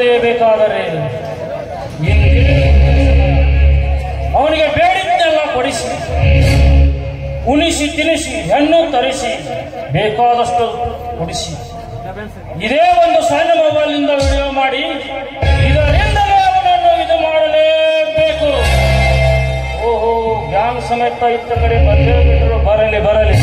ಪಡೆಯಬೇಕಾದರೆ ಅವನಿಗೆ ಬೇಡಿದ್ದೆಲ್ಲ ಕೊಡಿಸಿ, ಉಣಿಸಿ ತಿನಿಸಿ, ಹೆಣ್ಣು ತರಿಸಿ, ಬೇಕಾದಷ್ಟು ಕೊಡಿಸಿ, ಇದೇ ಒಂದು ಸಣ್ಣ ಮೊಬೈಲ್ನಿಂದ ವಿಡಿಯೋ ಮಾಡಿ ಇದರಿಂದಲೇ ಅವನನ್ನು ಇದು ಮಾಡಲೇಬೇಕು. ಓಹೋ, ಗ್ಯಾಂಗ್ ಸಮೇತ ಇತ್ತ ಕಡೆ ಬಂದೇ ಬಿಟ್ಟರು. ಬರಲಿ ಬರಲಿ.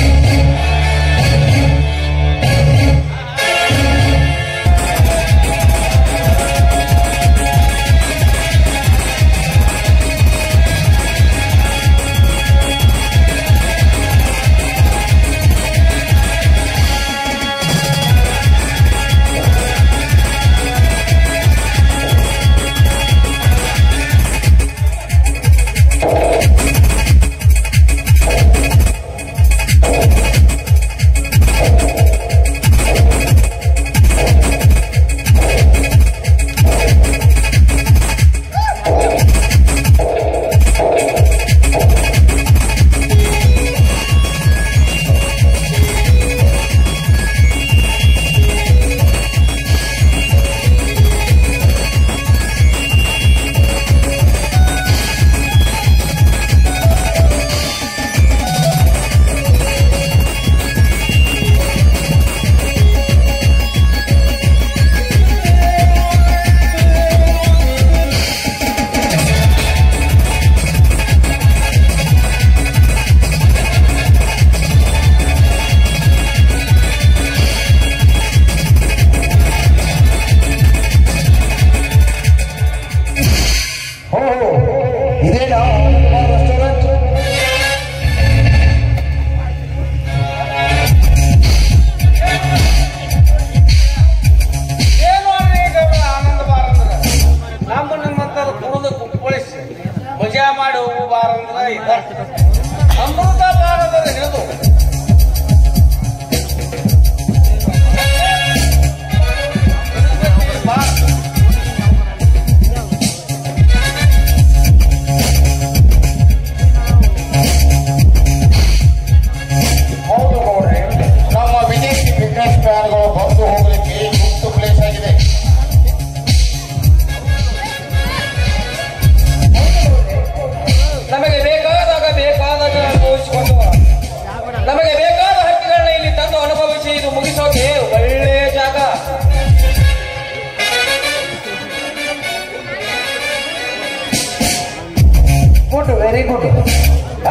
Very good.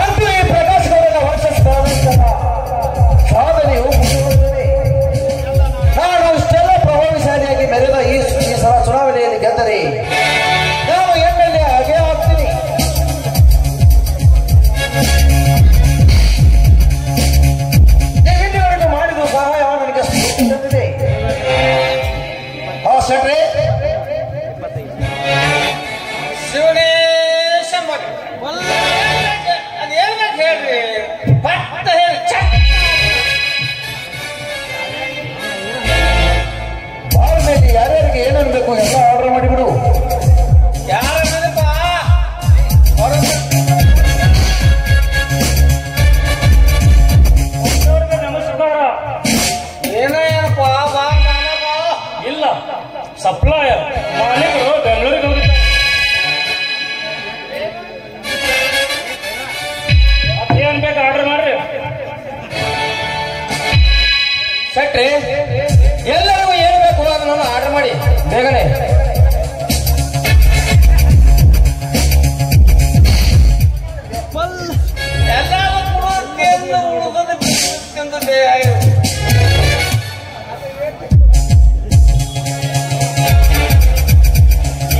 ಅಂತೂ ಈ ಪ್ರಕಾಶ್ ಗೌಡನ ಸಾಧನೆಯು ಮುಂದುವರೆದಿದೆ. ನಾನು ಇಷ್ಟೆಲ್ಲ ಪ್ರಭಾವಶಾಲಿಯಾಗಿ ಮೆರೆದ ಈ ಸಲ ಚುನಾವಣೆಯಲ್ಲಿ ಗೆದ್ದರೆ ನಾನು MLA ಆಗೇ ಆಗ್ತೀನಿ. ಇಲ್ಲಿವರೆಗೂ ಮಾಡಿದ ಸಹಾಯ ನನಗೆ ಸ್ಫೂರ್ತಿ. ಆ ಸೆಟ್ರೆ ಯಾರ್ಯಾರಿಗೆ ಏನನ್ಬೇಕು ಎಲ್ಲ ಆರ್ಡರ್ ಮಾಡಿಬಿಡು. ನಮಸ್ಕಾರ. ಏನಪ್ಪ? ಇಲ್ಲ, ಸಪ್ಲೈಯರ್ ಮಾಲೀಕರು ಬೆಂಗಳೂರಿಗೆ ಹೋಗಿದ್ದಾರೆ. ಏನ್ ಬೇಕು ಆರ್ಡರ್ ಮಾಡ್ರಿ. ಸೆಟ್ರಿ, ಎಲ್ಲರಿಗೂ ಏನು ಬೇಕು ಅದನ್ನು ಆರ್ಡರ್ ಮಾಡಿ ಬೇಗನೆ.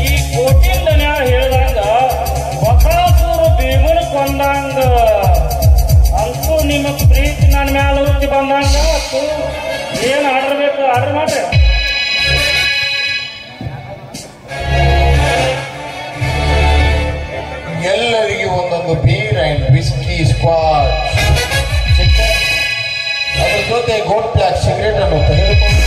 ಈ ಕೋಟಿಂದ ಹೇಳ್ದಂಗ ಬಕಾಸೂರು ಭೀಮನ ಕೊಂದಂಗ ಅಂತೂ ನಿಮ್ಮ ಪ್ರೀತಿ ನನ್ನ ಮ್ಯಾಲ ಹುಟ್ಟಿ ಬಂದಂಗ ಏನ್ ಆರ್ಡರ್ ಬೇಕು ಆರ್ಡರ್ ಮಾಡ್ರಿ. ಎಲ್ಲರಿಗೆ ಒಂದೊಂದು ಬೀರ್ ಅಂಡ್ ವಿಸ್ಕಿ ಸ್ಕ್ವಾಚ್, ಅದ್ರ ಜೊತೆ ಗೋಲ್ಡ್ ಬ್ಲಾಕ್ ಸಿಗರೇಟ್ ಅನ್ನು ತೆಗೆದುಕೊಂಡು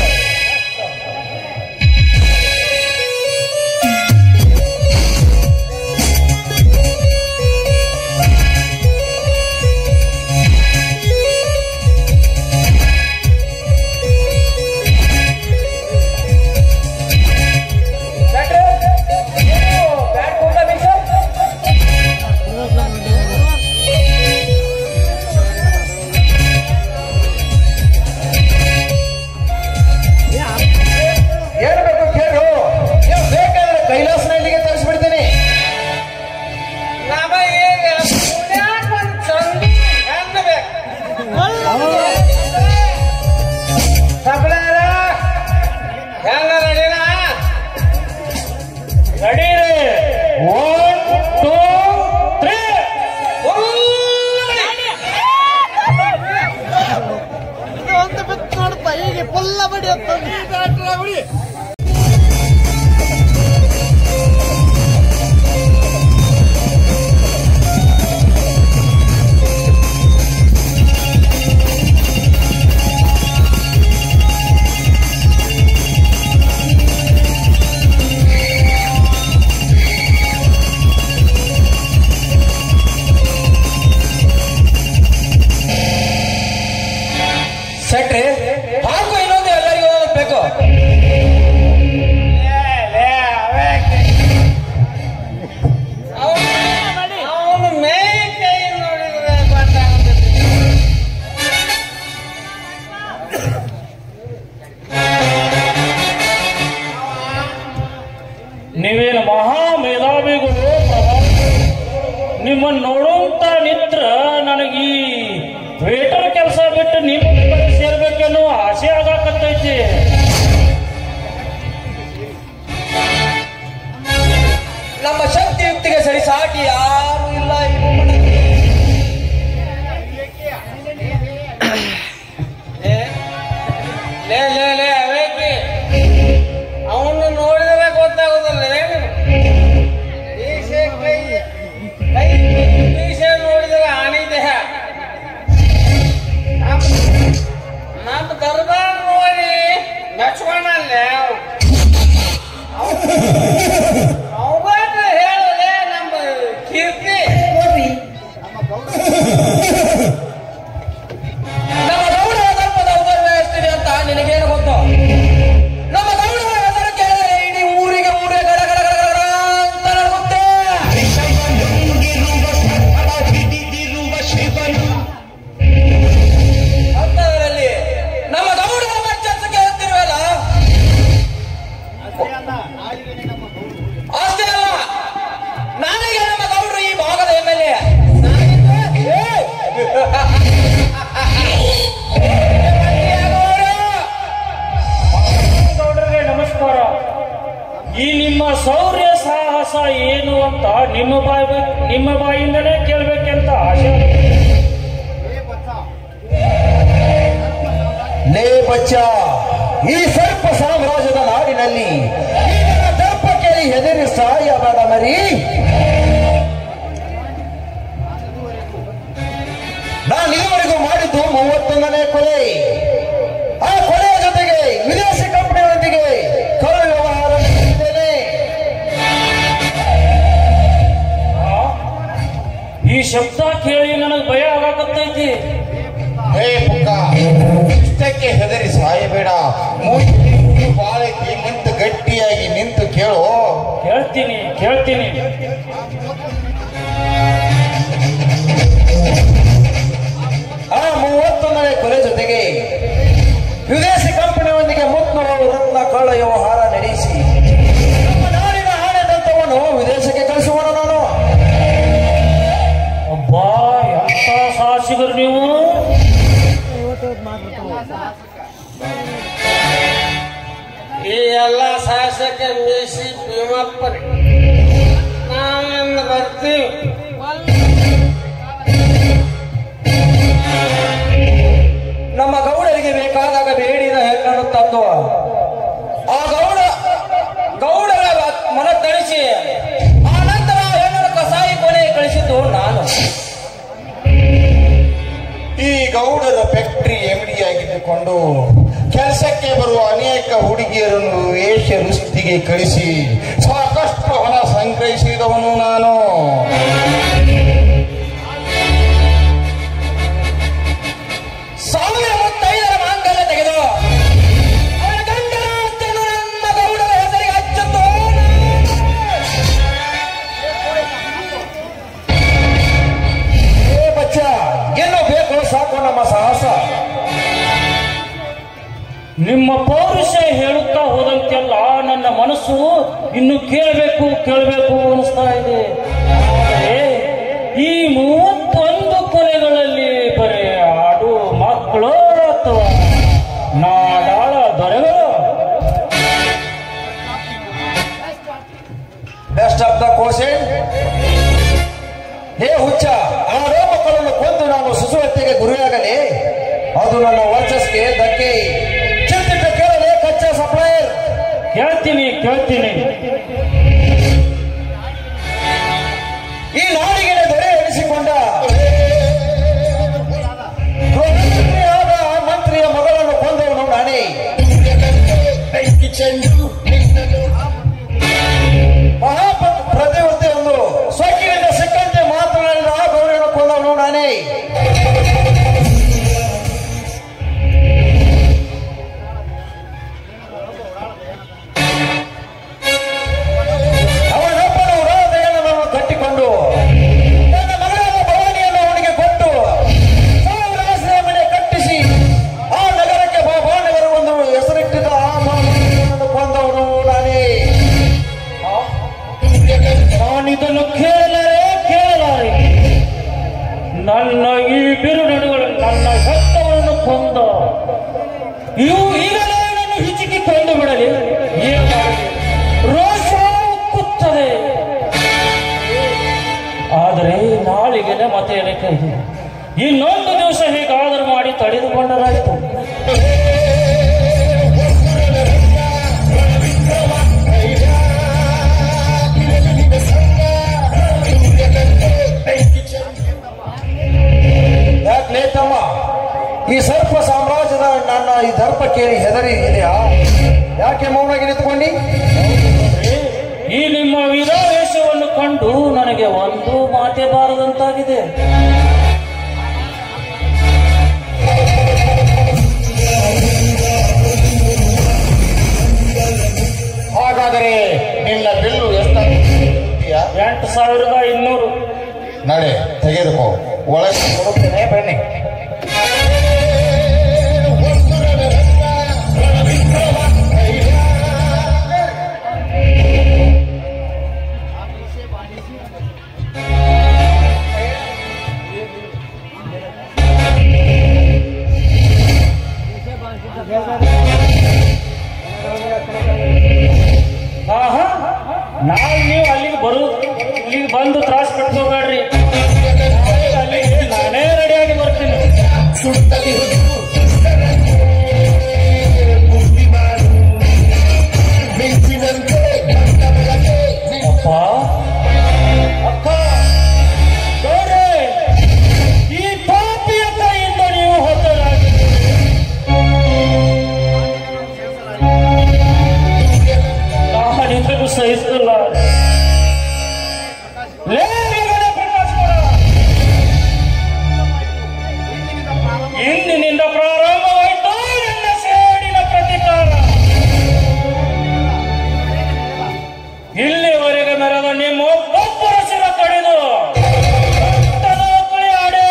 ನೀವೇನು ಮಹಾ ಮೇಧಾವಿಗಳು. ನಿಮ್ಮನ್ನು ನೋಡುವಂತ ನಿತ್ರ ನನಗೆ ಈ ವೇಟರ್ ಕೆಲಸ ಬಿಟ್ಟು ನಿಮ್ಮ ಸೇರ್ಬೇಕನ್ನೋ ಆಸೆ ಆಗಾಕತ್ತೈತಿ. ನಮ್ಮ ಶಕ್ತಿಯುಕ್ತಿಗೆ ಸರಿ ಸಾಟಿ ಯಾರು ಇಲ್ಲ. ಅವನು ನೋಡಿದ್ರೆ ಗೊತ್ತಾಗುದಿಲ್ಲ. ನೋಡಿದ್ರೆ ಆಣಿದೆ ನಮ್ಮ ದರ್ಬಾರ್ ನೋಡಿ ಮೆಚ್ಕೊಂಡಲ್ಲೇ ಹೇಳೋದೇ ನಮ್ಮ ಕೀರ್ತಿ. ನಮ್ಮ ಗೌಡ ಧರ್ಮದ ಉಪನ್ಯಾಸ್ತಿದೆ ಅಂತ ನಿನಗೇನು ಗೊತ್ತು? ನಮ್ಮ ಗೌಡರ ಹೆಸರು ಕೇಳಿದರೆ ಇಡೀ ಊರಿಗೆ ಊರೇ ಗಡ ಗಡ ಗಡ ಗಡ ಅಂತ ನಡುತ್ತೆ. ಅಂತದರಲ್ಲಿ ನಮ್ಮ ಗೌಡರ ವರ್ಚಸ್ಸು ಕೇಳುತ್ತಿರುವಲ್ಲ, ಅಷ್ಟೇ ಅಲ್ಲ, ನನಗೆ ನಮ್ಮ ಗೌಡರು ಈ ಭಾಗದ MLA. ಗೌಡರಿಗೆ ನಮಸ್ಕಾರ. ಈ ನಿಮ್ಮ ಶೌರ್ಯ ಸಾಹಸ ಏನು ಅಂತ ನಿಮ್ಮ ಬಾಯಿಂದಲೇ ಕೇಳ್ಬೇಕಂತ ಆಸೆ. ಲೇ ಬಚ್ಚ, ಈ ಸರ್ಪ ಸಾಮ್ರಾಜ್ಯದ ನಾಡಿನಲ್ಲಿ ದರ್ಪ ಕೇಳಿ ಹೆದರಿ ಸಾಯಬೇಡ ಮರಿ. ನಾನು ಇದುವರೆಗೂ ಮಾಡಿದ್ದು 31ನೇ ಕೊಲೆ. ಆ ಕೊಲೆಯ ಜೊತೆಗೆ ವಿದೇಶಿ ಕಂಪನಿಯೊಂದಿಗೆ ಕಳ್ಳ ವ್ಯವಹಾರ ನಡೆಸಿದ್ದೇನೆ. ಈ ಶಬ್ದ ಕೇಳಿ ನನಗೆ ಭಯ ಆಗಾಕತ್ತೈತಿ. ಹೇ ಪುಕ್ಕ, ಇಷ್ಟಕ್ಕೆ ಹೆದರಿ ಸಾಯಬೇಡ. ಬಾಳಕ್ಕೆ ನಿಂತು ಗಟ್ಟಿಯಾಗಿ ನಿಂತು ಕೇಳು. ಕೇಳ್ತೀನಿ. ಆ 31ನೇ ಕೊಲೆ ಜೊತೆಗೆ ವಿದೇಶಿ ಕಂಪನಿಯೊಂದಿಗೆ ಮುತ್ನೂರು ರತ್ನ ಕಳ್ಳ ವ್ಯವಹಾರ ನಡೆಸಿ ನಮ್ಮ ನಾಡಿನ ಆಡಳಿತವನ್ನು ವಿದೇಶಕ್ಕೆ ಕಳಿಸುವನು ನಾನು. ಅಬ್ಬಾ, ಎಂತ ಸಾಹಸಿಗರು ನೀವು. ಈ ಎಲ್ಲ ಶಾಸಕ ಮೀಸಿ ಭೀಮಪ್ಪರಿ ನಾವಿಂದ ಬರ್ತೀವಿ. ನಮ್ಮ ಗೌಡರಿಗೆ ಬೇಕಾದಾಗ ಬೇಡಿದ ಹೆಣ್ಣನ್ನು ತಂದು ಆ ಗೌಡರ ಮನ ತಳಿಸಿ ಆ ನಂತರ ಹೆಣ್ಣನ್ನು ಕಸಾಯಿ ಕೊನೆ ಕಳಿಸಿದ್ದು ನಾನು. ಈ ಗೌಡರ ಫ್ಯಾಕ್ಟರಿ MD ಆಗಿದ್ದುಕೊಂಡು ಕೆಲಸಕ್ಕೆ ಬರುವ ಅನೇಕ ಹುಡುಗಿಯರನ್ನು ವೇಷ ವೃತ್ತಿಗೆ ಕಳಿಸಿ ಸಾಕಷ್ಟು ಹಣ ಸಂಗ್ರಹಿಸಿದವನು ನಾನು. ಸಾವಿರ 35ರ ಮಾಂಗಲ್ಯ ತೆಗೆದು ಅವರ ಗಂಡನ ಆಸ್ತಿಯನ್ನು ನಮ್ಮ ಗೌಡರ ಹೆಸರಿಗೆ ಹಚ್ಚುತ್ತೋ. ಏ ಬಚ್ಚ, ಏನೋ ಬೇಕು ಸಾಕು ನಮ್ಮ ಸಾಹಸ. ನಿಮ್ಮ ಪೌರುಷ ಹೇಳುತ್ತಾ ಹೋದಂತೆಲ್ಲ ನನ್ನ ಮನಸ್ಸು ಇನ್ನು ಕೇಳಬೇಕು ಅನಿಸ್ತಾ ಇದೆ. ಆದರೆ ಈ 31 ಕೊಲೆಗಳಲ್ಲಿ ಬರೀ ಆಡು ಮಕ್ಕಳು ಅಥವಾ ನಾಡಾಳ ದೊರೆಗಳು? Best of the chosen. ಹೇ ಹುಚ್ಚ, ಆ ಮಕ್ಕಳನ್ನು ಕೊಂದು ನಾನು ಸುಸುವತ್ತಿಗೆ ಗುರಿಯಾಗಲಿ, ಅದು ನನ್ನ ವರ್ಚಸ್ಗೆ ಧಕ್ಕೆ. ಕೇಳ್ತೀನಿ ಈ ನಾಡಿಗೆ ದೊರೆ ಎನಿಸಿಕೊಂಡ ಮಂತ್ರಿಯಾದ ಮಂತ್ರಿಯ ಮಗಳನ್ನು ಕೊಂದವನು ನಾನೇ. ಪ್ರತಿವೃತ್ತಿಯೊಂದು ಸೊಕ್ಕಿನಿಂದ ಸಿಕ್ಕಂತೆ ಮಾತನಾಡಿದ ಆ ಗೌರಿಯನ್ನು ಕೊಂದವನು ನಾನೇ. ಅವನೊಬ್ಬನ ಹೃದಯವನ್ನು ಕಟ್ಟಿಕೊಂಡು ತನ್ನ ಮಗಳಾದ ಭವಾನಿಯನ್ನು ಅವನಿಗೆ ಕೊಟ್ಟು ಸಾವಿರಾಸನ ಮನೆ ಕಟ್ಟಿಸಿ ಆ ನಗರಕ್ಕೆ ಬಾಬಾನಗರ ಒಂದು ಹೆಸರಿಟ್ಟಿದ್ದ ಆ ಮಗಳನ್ನು ಕೊಂದವನು ನಾನೇ. ನಾನಿದನ್ನು ಕೇಳಲಾರೆ. ನನ್ನ ಈ ಬಿರುನುಡಿಗಳು ನನ್ನ ಹೆತ್ತವನ್ನು ಕೊಂದ ಇವು ಈಗಲೇ ನನ್ನ ಹಿಚಿಕಿ ಕೊಂದು ಬಿಡಲಿ. ರೋಷ ಉಕ್ಕುತ್ತದೆ. ಆದರೆ ನಾಳಿಗೆನೆ ಮತ್ತೆ ಲೆಕ್ಕ ಇದೆ. ಇನ್ನೊಂದು ದಿವಸ ಹೀಗಾದರೂ ಮಾಡಿ ತಡೆದುಕೊಂಡರಾಯಿತು. ಯಾಕೆ ತಮ್ಮ, ಈ ಸರ್ಪ ಸಾಮ್ರಾಜ್ಯದ ನನ್ನ ಈ ದರ್ಪ ಕೇಳಿ ಹೆದರಿ ಇದೆಯಾ? ಯಾಕೆ ಮೌನಾಗಿ ನಿಂತುಕೊಂಡಿ? ಈ ನಿಮ್ಮ ವೀರಾವೇಶವನ್ನು ಕಂಡು ನನಗೆ ಒಂದು ಮಾತೆ ಬಾರದಂತಾಗಿದೆ. ಹಾಗಾದರೆ ನಿನ್ನ ಬಿಲ್ಲು ಎಷ್ಟಾಗ್ತೀಯಾ? 8200. ನಾಳೆ ತೆಗೆದುಕೋ, ಒಳಗೆ ಕೊಡುತ್ತೇನೆ, ಬನ್ನಿ. ನಾಳೆ ನೀವು ಅಲ್ಲಿಗೆ ಇಲ್ಲಿಗೆ ಬಂದು ತ್ರಾಸ ಪಡ್ಕೋಬೇಡ್ರಿ. ಅಲ್ಲಿಗೆ ನಾನೇ ರೆಡಿಯಾಗಿ ಬರ್ತೀನಿ. ಅಪ್ಪ, ಅಕ್ಕ, ಗೌರಿ, ಈ ಪಾಪಿಯ ಕೈಯಿಂದ ನೀವು ಹೊತ್ತಲಾಗಿದೆ. ನಾನಿದನ್ನು ಸಹಿಸಲ್ಲ. ಇಂದಿನಿಂದ ಪ್ರಾರಂಭವಾಯಿತು ನನ್ನ ಸೇಡಿನ ಪ್ರತಿಕಾರ. ಇಲ್ಲಿವರೆಗೆ ಮೆರೆದ ನಿಮ್ಮ ಒಬ್ಬರ ಶಿರ ಕಡಿದು ಆಡೇ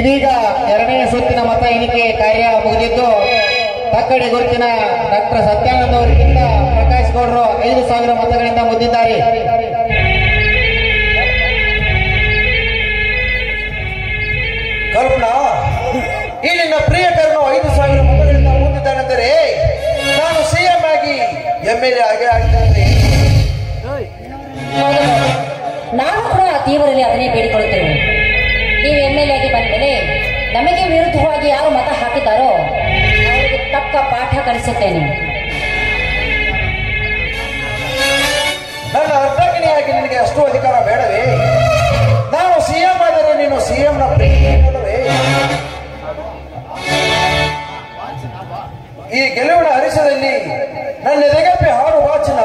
ಇದೀಗ ಎರಡನೇ ಸುತ್ತಿನ ಮತ ಎಣಿಕೆ ಕಾರ್ಯ ಮುಗಿದಿದ್ದು ತಕ್ಕಡಿ ಗುರುತಿನ ಡಾಕ್ಟರ್ ಸತ್ಯಾನಂದ ಅವರಿಗಿಂತ ಪ್ರಕಾಶ್ ಗೌಡರು 5,000 ಮತಗಳಿಂದ ಮುದ್ದಿದ್ದಾರೆ. ಕಲ್ಪನಾ, ಈ ನಿನ್ನ ಪ್ರಿಯಕರನು 5,000 ಮತಗಳಿಂದ ಮುಂದಿದ್ದಾನೆಂದರೆ ನಾನು ಸಿಎಂ ಆಗಿ MLA ಆಗೇ ಆಗ್ತೇನೆ. ನಾನು ಕೂಡ ತೀವ್ರದಲ್ಲಿ ಅದನ್ನೇ ಬೇಡಿಕೊಳ್ಳುತ್ತೇನೆ. ನೀವು MLA ಆಗಿ ಬಂದ ಮೇಲೆ ನಮಗೆ ವಿರುದ್ಧವಾಗಿ ಯಾರು ಮತ ಹಾಕಿದ್ದಾರೋ ಅವರಿಗೆ ತಕ್ಕ ಪಾಠ ಕಲಿಸುತ್ತೇನೆ. ನನ್ನ ಅರ್ಧಗಿಣಿಯಾಗಿ ನಿನಗೆ ಅಷ್ಟು ಅಧಿಕಾರ ಬೇಡವೇ? ನಾನು ಸಿಎಂ ಆದರೆ ನೀನು ಸಿಎಂನ ಪ್ರೀತಿಯಲ್ಲವೇ? ಈ ಗೆಲುವಿನ ಹರಿಸದಲ್ಲಿ ನನ್ನ ಎದೆಗಪ್ಪಿ ಹಾಡು ವಾಚನ.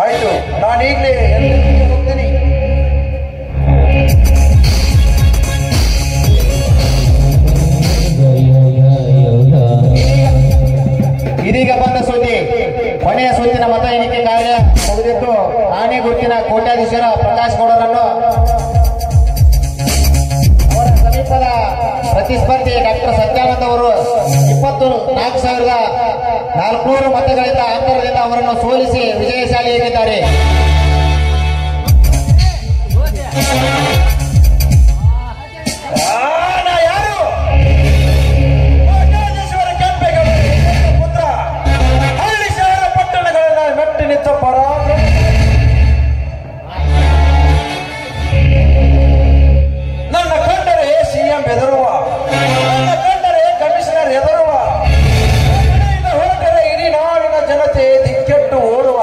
ಆಯ್ತು, ನಾನು ಈಗಲೇ ಹೋಗ್ತೀನಿ. ಇದೀಗ ಬಂದ ಸುದ್ದಿ, ಕೊನೆಯ ಸುತ್ತಿನ ಮತ ಎಣಿಕೆ ಕಾರ್ಯ ಮುಗಿದಿದ್ದು ಆನೆ ಗುರುತಿನ ಕೋಟ್ಯಾಧೀಶರ ಪ್ರಕಾಶ್ ಗೌಡರನ್ನು ಅವರ ಸಮೀಪದ ಪ್ರತಿಸ್ಪರ್ಧಿ ಡಾಕ್ಟರ್ ಸತ್ಯಾನಂದ ಅವರು 24,400 ಮತಗಳಿಂದ ಅಂತರದಿಂದ ಅವರನ್ನು ಸೋಲಿಸಿ ವಿಜಯಶಾಲಿಯಾಗಿದ್ದಾರೆ. ನನ್ನ ಕಂಡರೆ ಸಿಎಂ ಹೆದರುವ, ನನ್ನ ಕಂಡರೆ ಕಮಿಷನರ್ ಹೆದರುವ, ಹೊರಟರೆ ಇಡೀ ನಾಡಿನ ಜನತೆ ದಿಕ್ಕೆಟ್ಟು ಓಡುವ.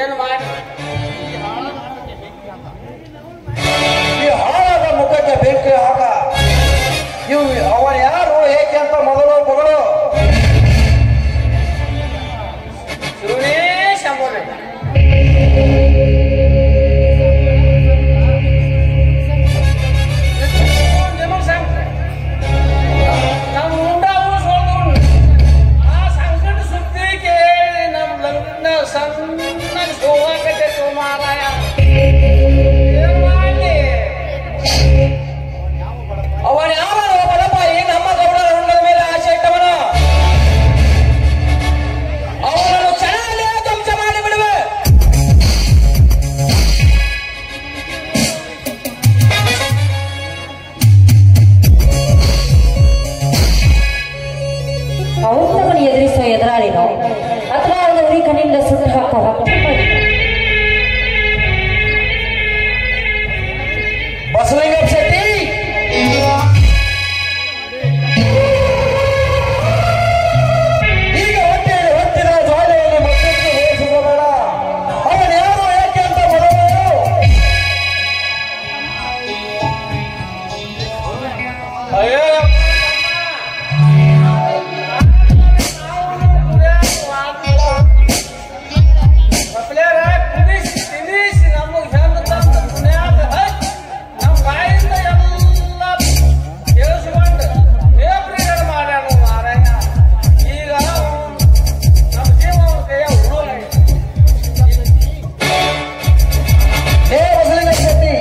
ಏನ್ ಮಾಡಿ ಈ ಹಾಳಾದ ಮುಖಕ್ಕೆ ಬೆಂಕಿ ಹಾಕ. ಇವು ಅವ ಯಾರು ಏಕೆ ಅಂತ ಮೊದಲು ಮಗಳು ಸುರೇಶ್ ಅಂಬೋರೆ ನಿಮಗ್ ಸಂಕಟ ನಮ್ಮ ಉಂಡಾವು ಸೋಲ್ದು ಆ ಸಂಕಟ ಸುದ್ದಿ ಕೇಳಿ ನಮ್ ಲಗ್ನ ಸಣ್ಣ ಸೋವಾಕತೈತು ಮಾರಾಯ. ಏನ್ ಮಾಡ್ಲಿ ಅವನ ಯಾವ ಬಲಪಾಯಿ ನಮ್ಮ ಗೌಡರ ಹುಂಡದ ಮೇಲೆ ಆಸೆ ಇಟ್ಟವನ. ಅವನನ್ನು ಚೆನ್ನಾಗಿ ಧ್ವಂಸ ಮಾಡಿ ಬಿಡುವೆ. ಅವನನ್ನು ಎದುರಿಸುವ ಎದುರಾಳಿನೋ ಅಥವಾ ಅವನ ಉರಿ ಕಣ್ಣಿಂದ ಸುಟ್ಟು ಹಾಕುವ ಬಸಲಿಂಗ ಶೆಟ್ಟಿ ಈಗ ಹೊಟ್ಟೆಯಲ್ಲಿ ಹೊತ್ತಿದ ಜ್ವಾಲೆಯಲ್ಲಿ ಮತ್ತಷ್ಟು ಬೇಯಿಸುವ ಬೇಡ. ಅವನು ಯಾರು ಏಕೆ ಅಂತ ಮೊದಲು ಅಯ್ಯೋ ತಿನಿಸಿ ನಮಗ್ ಹೆಂಗ್ ತಂದು ಪುಣ್ಯಾದ ನಮ್ಮ ಬಾಯಿಂದ ಎಲ್ಲ ಕೇಳಿಸ್ಕೊಂಡು ದೇವ್ರಿಗಳು ಮಾಡ್ಯಾನ ಮಾರಾಯ. ಈಗ ನಮ್ಮ ಜೀವ ಅವ್ರ ಕೈಯ ಉಳೋಲ್ಲ. ಹೇ ಬಸಲಿಂಗ ಶೆಟ್ಟಿ,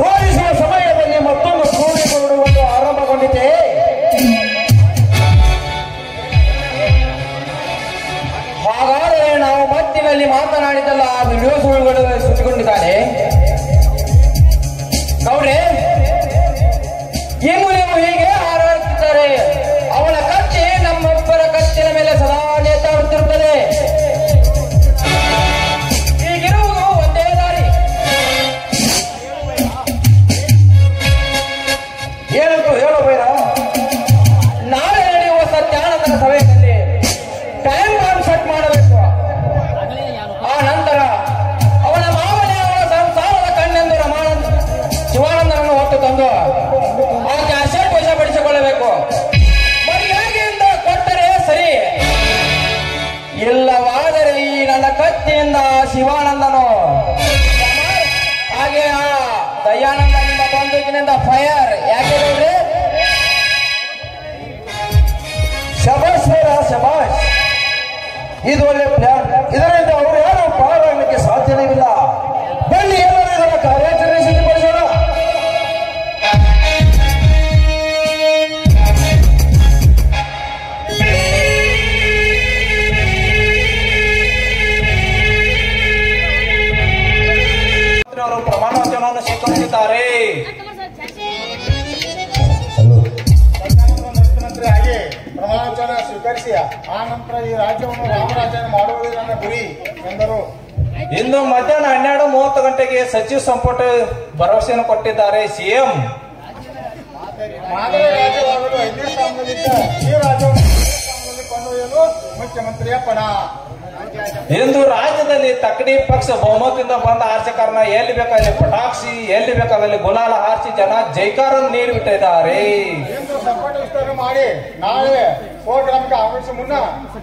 ರೋಧಿಸುವ ಸಮಯದಲ್ಲಿ ಮತ್ತೊಂದು ಕ್ರೂರಿಗಳು ಆರಂಭಗೊಂಡಿದೆ. ಹಾಗಾದರೆ ನಾವು ಮತ್ತಿನಲ್ಲಿ ಮಾತನಾಡಿದಲ್ಲ ಆ ವಿಡಿಯೋ ಸುಳ್ಳುಗಳು ಸುತ್ತಿಕೊಂಡಿದ್ದಾನೆ. ಗೌಡ್ರೆ, ಇನ್ನು ನೀವು ಹೀಗೆ ಹಾರಾಡುತ್ತಿದ್ದಾರೆ. ಅವನ ಕತ್ತಿ ನಮ್ಮೊಬ್ಬರ ಕತ್ತಿನ ಮೇಲೆ ಸದಾ ನೇತಾಡುತ್ತಿರುತ್ತದೆ. ಈಗಿರುವುದು ಒಂದೇ ದಾರಿ. ಏನಂತೂ ಹೇಳೋ ಬೈರ, ನಾಳೆ ನಡೆಯುವ ಸತ್ಯಾನಂದನ ಸಭೆಯಲ್ಲಿ ಟೈಮ್ ಬಾಂಬ್ ಸೆಟ್ ಮಾಡಬೇಕು. ಆ ನಂತರ ಅವನ ಮಾವನೇ ಅವನ ಸಂಸಾರದ ಕಣ್ಣೆಂದು ಶಿವಾನಂದನನ್ನು ಹೊತ್ತು ತಂದು ಆ ಕ್ಯಾಸೆಟ್ ವಶಪಡಿಸಿಕೊಳ್ಳಬೇಕು. ಮರ್ಯಾದೆಯಿಂದ ಕೊಟ್ಟರೆ ಸರಿ, ಇಲ್ಲವಾದರೆ ಈ ನನ್ನ ಕತ್ತಿಯಿಂದ ಶಿವಾನಂದನು ಹಾಗೆ ಆ ದಯಾನಂದ ನಿಮ್ಮ ಬಂದೂಕಿನಿಂದ ಫೈರ್. ಯಾಕೆ ನೋಡ್ರಿ? ಶಬಾಷ್ ಬೇಡ, ಶಬಾಷ್. ಇದು ಒಳ್ಳೆ ಪ್ಲಾನ್. ಇದರಿಂದ ಅವರು ಯಾರು ಪಾರಾಗಲಿಕ್ಕೆ ಸಾಧ್ಯನೇ ಇಲ್ಲ. ಬನ್ನಿ ಎಲ್ಲರೂ ಇದರ ಕಾರ್ಯಾಚರಣೆ ಸಿದ್ಧಪಡಿಸೋಣ. ಅವರು ಪ್ರಮಾಣ ವಚನವನ್ನು ಸ್ವೀಕರಿಸಿದ್ದಾರೆ. ಮುಖ್ಯಮಂತ್ರಿ ಆಗಿ ಪ್ರಮಾಣವಚನ ಸ್ವೀಕರಿಸಿ ಆ ನಂತರ ಈ ರಾಜ್ಯವನ್ನು ರಾಮರಾಜ್ಯ ಮಾಡುವುದು ನನ್ನ ಗುರಿ ಎಂದರು. ಇಂದು ಮಧ್ಯಾಹ್ನ 12:30 ಗಂಟೆಗೆ ಸಚಿವ ಸಂಪುಟ ಭರವಸೆಯನ್ನು ಕೊಟ್ಟಿದ್ದಾರೆ ಸಿಎಂ. ಮಾದರಿ ರಾಜ್ಯವಾಗಲು 5ನೇ ಸ್ಥಾನದಲ್ಲಿದ್ದ ಈ ರಾಜ್ಯವನ್ನು 5ನೇ ಸ್ಥಾನದಲ್ಲಿ ಕೊಂಡೊಯ್ಯಲು ಮುಖ್ಯಮಂತ್ರಿಯ ಪಣ. ಇಂದು ರಾಜ್ಯದಲ್ಲಿ ತಕ್ಕಡಿ ಪಕ್ಷ ಬಹುಮತದಿಂದ ಬಂದ ಆರ್ಚಕರನ್ನ ಎಲ್ಲಿ ಬೇಕಾದಲ್ಲಿ ಪಟಾಕ್ಷಿ, ಎಲ್ಲಿ ಬೇಕಾದಲ್ಲಿ ಗುಲಾಲ ಹಾರಿಸಿ ಜನ ಜೈಕಾರ ನೀಡಿಬಿಟ್ಟಿದ್ದಾರೆ. ಇಂದು ಸಂಪುಟ ವಿಸ್ತರಣೆ ಮಾಡಿ ನಾಳೆ ಪ್ರೋಗ್ರಾಂಗೆ ಆಗಮಿಸುವ ಮುನ್ನ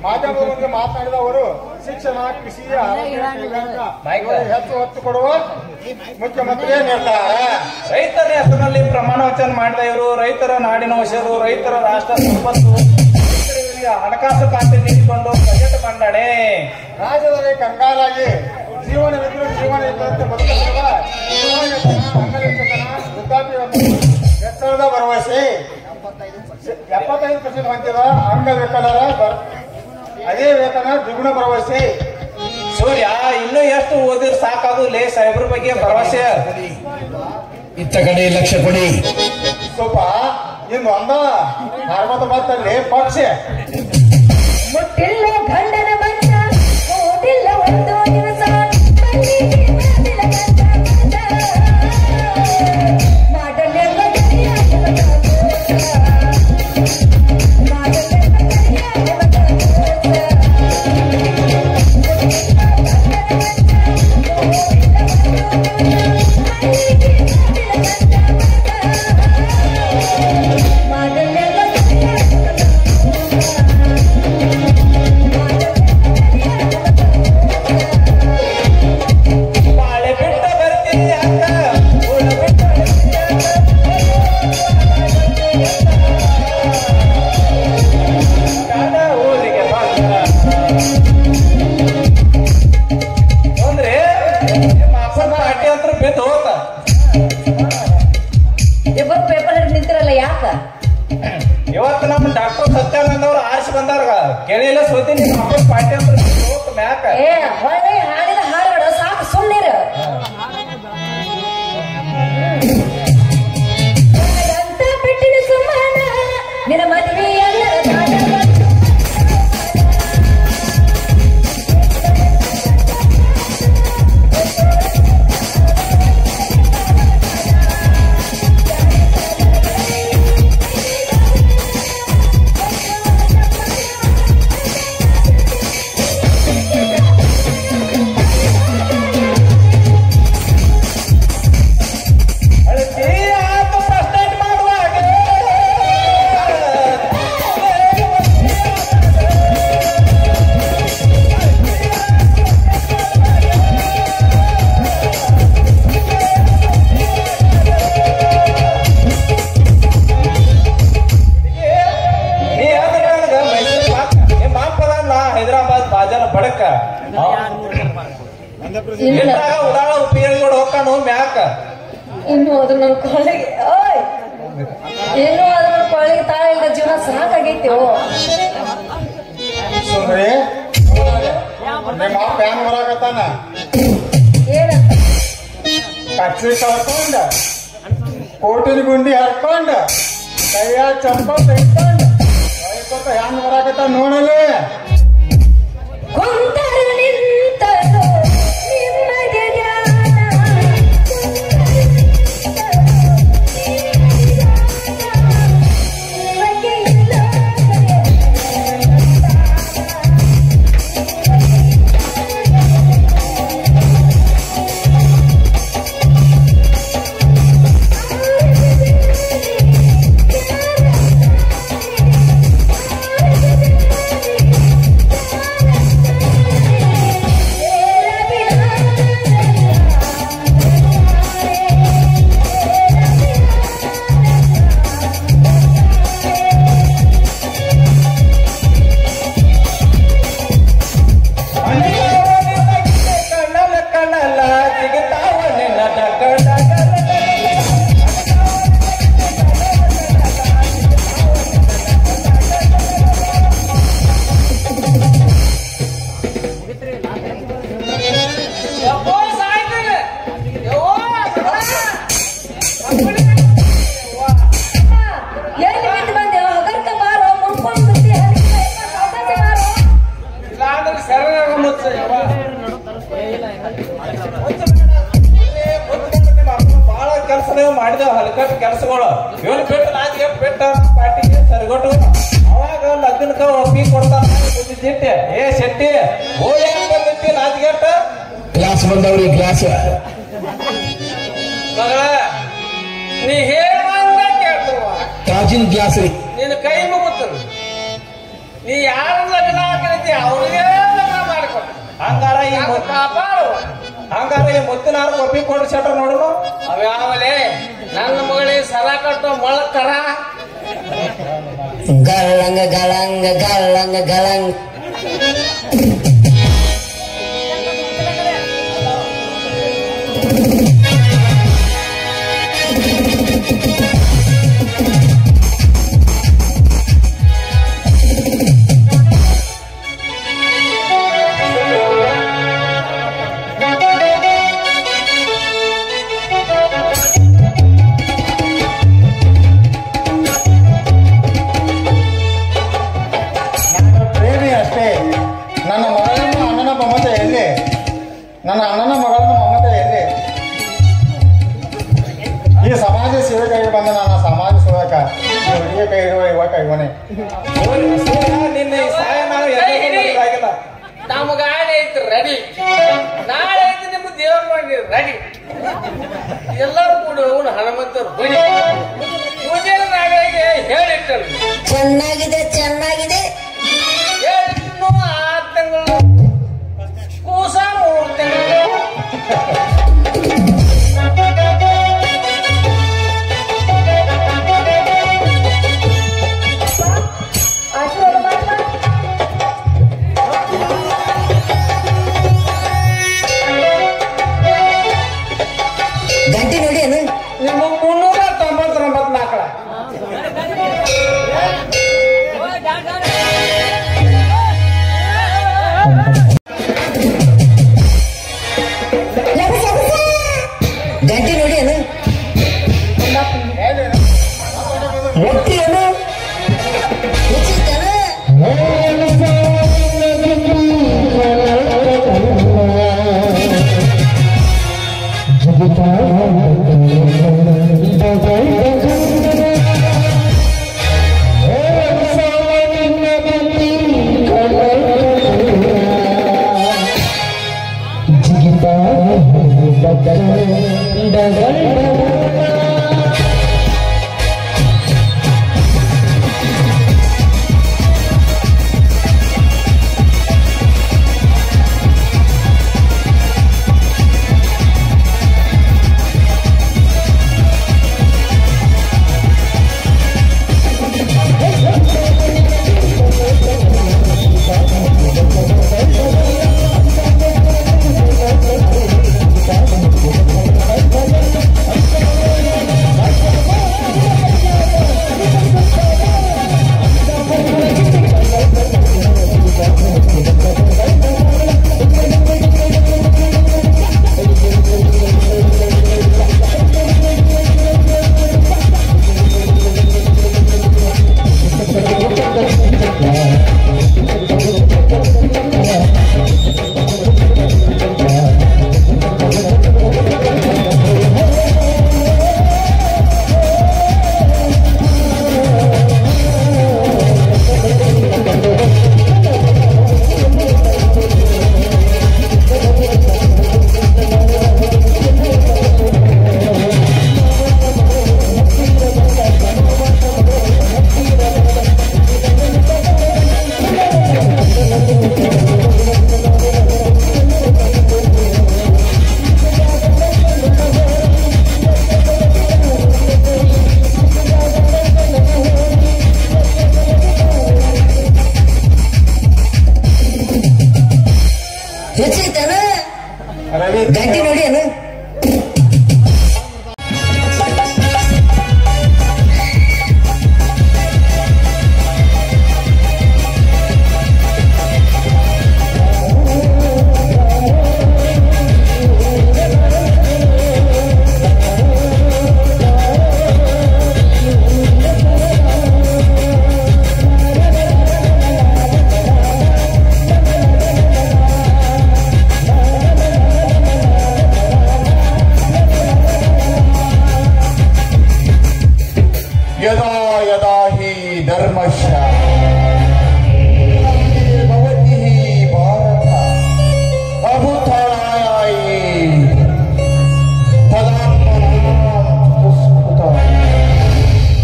ಮಾಧ್ಯಮದೊಂದಿಗೆ ಮಾತನಾಡಿದ ಅವರು ಶಿಕ್ಷಣ, ಕೃಷಿ, ಆರೋಗ್ಯ, ಕೈಗಾರಿಕಾ ಹೆಚ್ಚು ಒತ್ತು ಕೊಡುವ ಮುಖ್ಯಮಂತ್ರಿಯ ನಿರ್ಧಾರ. ರೈತರ ಹೆಸರಿನಲ್ಲಿ ಪ್ರಮಾಣ ವಚನ ಮಾಡಿದ ಇವರು ರೈತರ ನಾಡಿನ ವಶರು, ರೈತರ ರಾಷ್ಟ್ರ ಸಂಪತ್ತು, ರೈತರಿಗೆ ಹಣಕಾಸು ಖಾತೆ ನೀಡಿಕೊಂಡು ಬಜೆಟ್ ಮಂಡನೆ. ರಾಜ್ಯದಲ್ಲಿ ಕಂಗಾಲಾಗಿ ಜೀವನವಿದ್ದರೂ ಜೀವನ ಇದ್ದಂತೆ ಬದುಕುತ್ತಿರುವ ಅಂಗವಿಕಲತನ, ವೃದ್ಧಾಪ್ಯವನ್ನು ಹೆಚ್ಚಳದ ಭರವಸೆ. 75% ಹೊಂದಿದ ಅಂಗವಿಕಲರ ಅದೇ ವೇತನ ದ್ವಿಗುಣ ಭರವಸೆ. ಸೂರ್ಯ ಇನ್ನೂ ಎಷ್ಟು ಓದಿರ್ ಸಾಕಾದು ಲೇ ಸಾಹೇಬ್ರ ಬಗ್ಗೆ ಭರವಸೆ. ಇತ್ತ ಕಡೆ ಲಕ್ಷ್ಯ ಕೊಡಿ. ಸ್ವಲ್ಪ ಇನ್ನು ಅಂದ ಅರವತ್ತ ಮತ್ತಲ್ಲಿ ಪಕ್ಷ ಮುಟ್ಟಿಲ್ಲ ಗಂಡನ ಬಂದ ಓದಿಲ್ಲ ಒಂದು ದಿವಸ ಮಾಡಲೆಲ್ಲ ಬಿದ್ದು ಹೋತ ಇಬ್ಬರು ಪೇಪರ್ ಹಿಡಿದು ನಿಂತಿರಲ್ಲ ಯಾಕ ಇವತ್ತು ನಮ್ಮ ಡಾಕ್ಟರ್ ಸತ್ಯಾನಂದ ಅವ್ರು ಆರಿಸಿ ಬಂದಾರ ಕೇಳಿಲ್ಲ ಸೋತಿ ನಿಮ್ಮ ಅಪ್ಪ ಪಾರ್ಟಿ ಅಂತ ಹೋತ ಮ್ಯಾಕ ಏ ಹೊಳೆ ಹಾಡಿದ ಹಾಡುಗಳು ಸಾಕು ಸುಮ್ಮನಿರು ಅಂತ ಬಿಟ್ಟಿನ ಸುಮ್ಮನ ನಿನ್ನ ಮದುವೆ ಉಡಾಳ ಉಪಯೋಗ ಹೋಗ್ತಾನು ಮ್ಯಾಕ ಇನ್ನು ಅದು ನನ್ನ ಕೊಳ್ಳಿಗೆ ಓಯ್ ಇನ್ನು ಅದು ನನ್ನ ಕೊಳ್ಳಿಗೆ ತಾಳೆ ಇಲ್ಲದ ಜೀವನ ಸಾಕಾಗೈತಿ ಸುಂದ್ರಿ ನಿಮ್ಮ ಅಪ್ಪ ಹೆಂಗ್ ಬರಾಕತ್ತಾನ ಏನಂತ ಕಚ್ಚಿ ಕಳ್ಕೊಂಡ ಕೋಟಿನ ಗುಂಡಿ ಹರ್ಕೊಂಡ ಕೈಯ ಚಂಪಲ್ ತೆಗ್ಕೊಂಡ ಹೆಂಗ್ ಬರಾಕತ್ತಾನ ನೋಡಲಿ ಕುಂತರು ನಿಂತರು ನಿಮಗೆ ಬಾಳ ಕೆಲಸ ಮಾಡಿದೇವ್ ಹಲ್ಕಟ್ ಕೆಲಸಗಳು ಇವನ್ ಬಿಟ್ಟು ನಾಚಿಗೆ ಬಿಟ್ಟ ಪಾರ್ಟಿಗೆ ಸರಿಗೊಟ್ಟು ಅವಾಗ ಲಗ್ನಕ್ಕ ಒಪ್ಪಿ ಕೊಡ್ತಾರ ಬುದ್ಧಿಟ್ಟೆ ಏ ಶೆಟ್ಟಿ ಹೋಳಿ ಬಂದಿತ್ತಿ ನಾಚಿಗೆಟ್ಟ ಗ್ಲಾಸ್ ಬಂದವ್ರಿ ಗ್ಲಾಸ್ ಮಗಳ ನೀ ಹೇಳುವಂತ ಕೇಳ್ತವ ಗಾಜಿನ ಗ್ಲಾಸ್ ರೀ ನಿನ್ನ ಕೈ ಮುಗುತ್ತನು ನೀ ಯಾರು ಲಗ್ನ ಹಾಕೈತಿ ಅವ್ರಿಗೆ ಲಗ್ನ ಮಾಡಿಕೊಟ್ಟು ಹಂಗಾರ ಈ ಕಾಪಾಡು ಹಂಗಾರ ಈ ಮುತ್ತಿನಾರ ಒಪ್ಪಿ ಕೊಡು ಶೆಟ್ರ ನೋಡು ಅವ್ಯಾವಲೇ ನನ್ನ ಮಗಳಿಗೆ ಸಲ ಕಟ್ಟೋ ಮೊಳಕರ ಗಳ್ಳಂಗ ಗಳಂಗ ಗಳ್ಳಂಗ ಗಳಂಗ ನನ್ನ ಅಣ್ಣನ ಮಗಳನ್ನ ಮಮತೆ ಎಲ್ಲಿ ಈ ಸಮಾಜ ಸೇವೆಗಾಗಿ ಬಂದ ನನ್ನ ಸಮಾಜ ಸೇವಕ ಈ ಹುಡುಗಿಯ ಕೈ ಇರುವ ಯುವಕ ಇವನೇ ನಿನ್ನ ಈ ಸಹಾಯ ನಾವು ಎಲ್ಲಿಲ್ಲ ನಮ್ಮ ಗಾಡಿ ಐತಿ ರೆಡಿ ನಾಳೆ ಐತಿ ನಿಮ್ಮ ದೇವ್ರ ಮಾಡಿ ರೆಡಿ ಎಲ್ಲರೂ ಕೂಡ ಅವನು ಹನುಮಂತರು ಬಡಿ ಪೂಜೆ ನಾಳೆಗೆ ಹೇಳಿಟ್ಟರು ಚೆನ್ನಾಗಿದೆ ಚೆನ್ನಾಗಿದೆ ಇನ್ನೂ 6 ತಿಂಗಳು ಕೂಸ 3 ತಿಂಗಳು ಆಶೀರ್ವಾದ ಮಾಡ್ತಾ ಗಂಟೆ ನೋಡಿ ಅನು यदा यदा हि धर्मस्य भवति भारत अभूतलायै तदात्मनां चतुष्कृत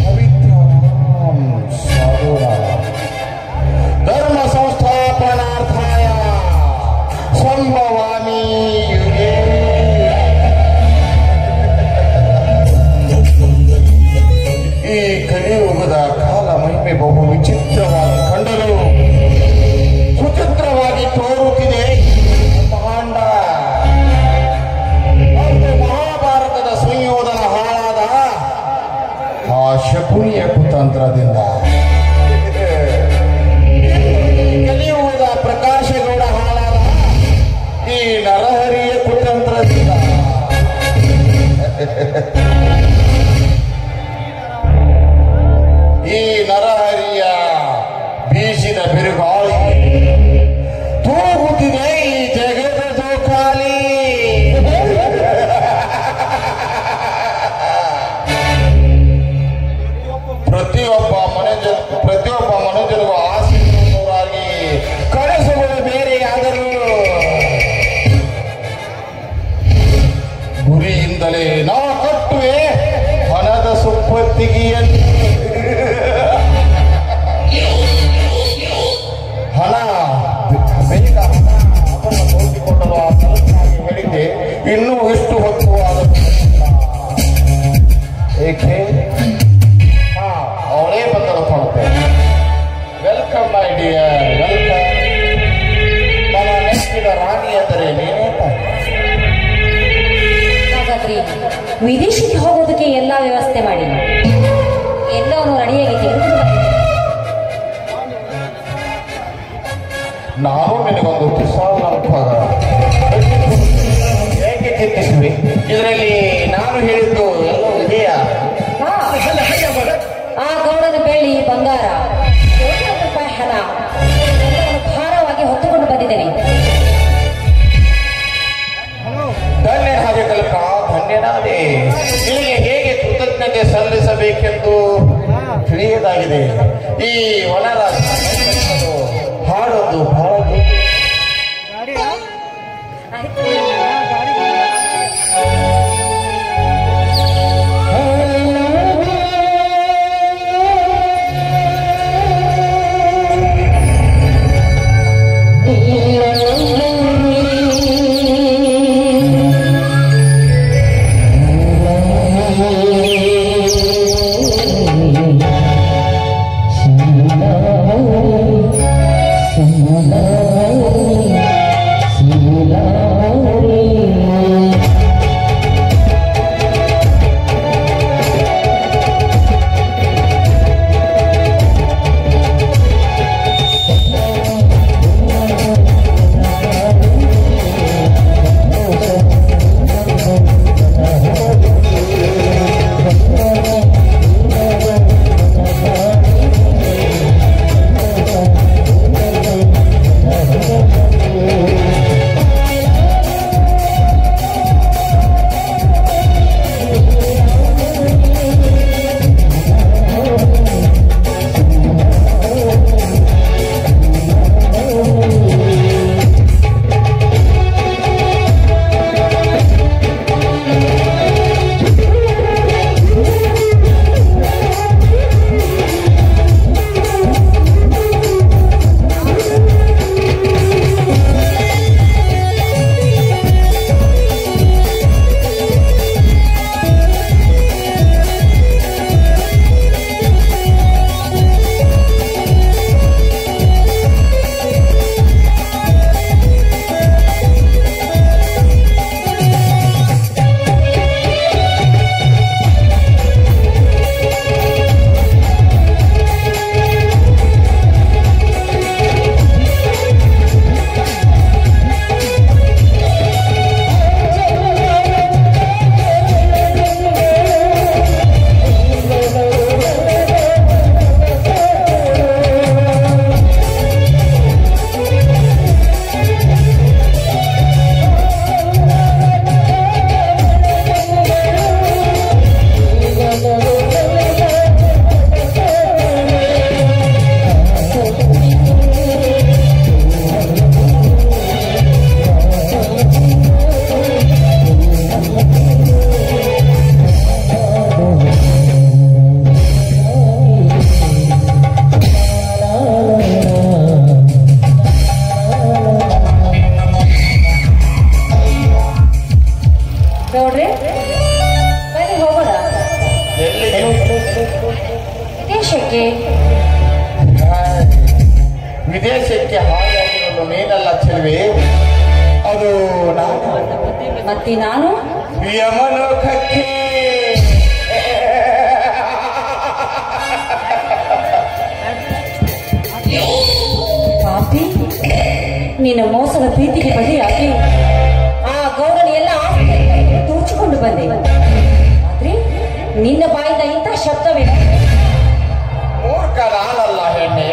पवित्राणां साधूनां धर्म संस्थापनार्थाय संभवामि युगे। ಈ ಕಲಿಯುಗದ ಕಾಲ ಮಹಿಮೆ ಬಹು ವಿಚಿತ್ರವಾಗಿ ಕಂಡರೂ ಸುಚಿತ್ರವಾಗಿ ತೋರುತ್ತಿದೆ ಬ್ರಹ್ಮಾಂಡ. ಮಹಾಭಾರತದ ಸಂಯೋಧನ ಹಾಳಾದ ಆ ಶಕುನಿಯ ಕುತಂತ್ರದಿಂದ, ಕಲಿಯುಗದ ಪ್ರಕಾಶಗೌಡ ಹಾಳಾದ ಈ ನರಹರಿಯ ಕುತಂತ್ರದಿಂದ ಈ ನರಹರಿಯ ಬೀಸಿದ ಬಿರುಗಾಳಿ ತೂಗುತ್ತಿದೆ ಈ ಜಗದ ಜೋಕಾಲಿ. ಪ್ರತಿಯೊಬ್ಬ ಮನುಜನಿಗೂ ಆಸೆಯಾಗಿ ಕಳಿಸುವುದು ಬೇರೆಯಾದರೂ ಗುರಿಯಿಂದಲೇ ನಾ ಕಟ್ಟುವೆ ಹಣದ ಸುಪ್ಪತ್ತಿಗೆಯನ್ನು. ಹಣ ಬೇಗ ಅದನ್ನು ನೋಡಿಕೊಳ್ಳಲು ಆ ತಲುಪಾಗಿ ಹೇಳಿದ್ದೆ. ಇನ್ನೂ ಎಷ್ಟು ಹೊತ್ತು ಏಕೆ ಅವಳೇ ಬಂದಳು ಕಾಣುತ್ತೆ. Welcome my dear, welcome. ನನ್ನ ನೆಚ್ಚಿನ ರಾಣಿ ಅಂದರೆ ನೀನೇ ತಾಯಿ. ಹಾಗಾದ್ರೆ ವಿದೇಶಕ್ಕೆ ಹೋಗೋದಕ್ಕೆ ಎಲ್ಲಾ ವ್ಯವಸ್ಥೆ ಮಾಡಿ ಎಲ್ಲವನ್ನು ರೆಡಿಯಾಗಿ ತೆಗೆದುಕೊಂಡು ನಾನು ನಿನಗೊಂದು ಕಿಸಾನಂತಾಗ ಹೇಗೆ ಚಿಂತಿಸುವೆ? ಇದರಲ್ಲಿ ನಾನು ಹೇಳಿದ್ದು ಎಲ್ಲ ಇದೆಯಾ? ಆ ಗೌಡನ ಬೆಳ್ಳಿ ಬಂಗಾರ ರೂಪಾಯಿ ಹಣ ಭಾರವಾಗಿ ಹೊತ್ತುಕೊಂಡು ಬಂದಿದ್ದೇನೆ. ಧನ್ಯ ಹಾಗೆ ಕಲ್ಪ, ಧನ್ಯ ಧನ್ಯನಾದೆ. ನಿನಗೆ ಹೇಗೆ ಕೃತಜ್ಞತೆ ಸಲ್ಲಿಸಬೇಕೆಂದು ತಿಳಿಯದಾಗಿದೆ. ಈ ವನರಾಜ ಹಾಡೊಂದು ಬಹಳ ನೋಡ್ರಿ ಬನ್ನಿ ಹೋಗೋಣ ವಿದೇಶಕ್ಕೆ. ವಿದೇಶಕ್ಕೆ ಹಾಗಾಗಿರಲು ನೀನಲ್ಲ ಚೆಲುವೆ, ಅದು ನಾನು. ಮತ್ತೆ ನಾನು ಯಮಲೋಕಕ್ಕೆ. ಪಾಪಿ, ನಿನ್ನ ಮೋಸದ ಪ್ರೀತಿಗೆ ಬಲಿಯಾಗಿ ಆ ಗೌರನ ಎಲ್ಲ ತೋಚಿಕೊಂಡು ಬಂದೆ. ಆದ್ರೆ ನಿನ್ನ ಬಾಯಿಂದ ಇಂಥ ಶಬ್ದವಿದೆ. ಮೂರ್ಖ ನಾನಲ್ಲ ಹೆಣ್ಣೆ.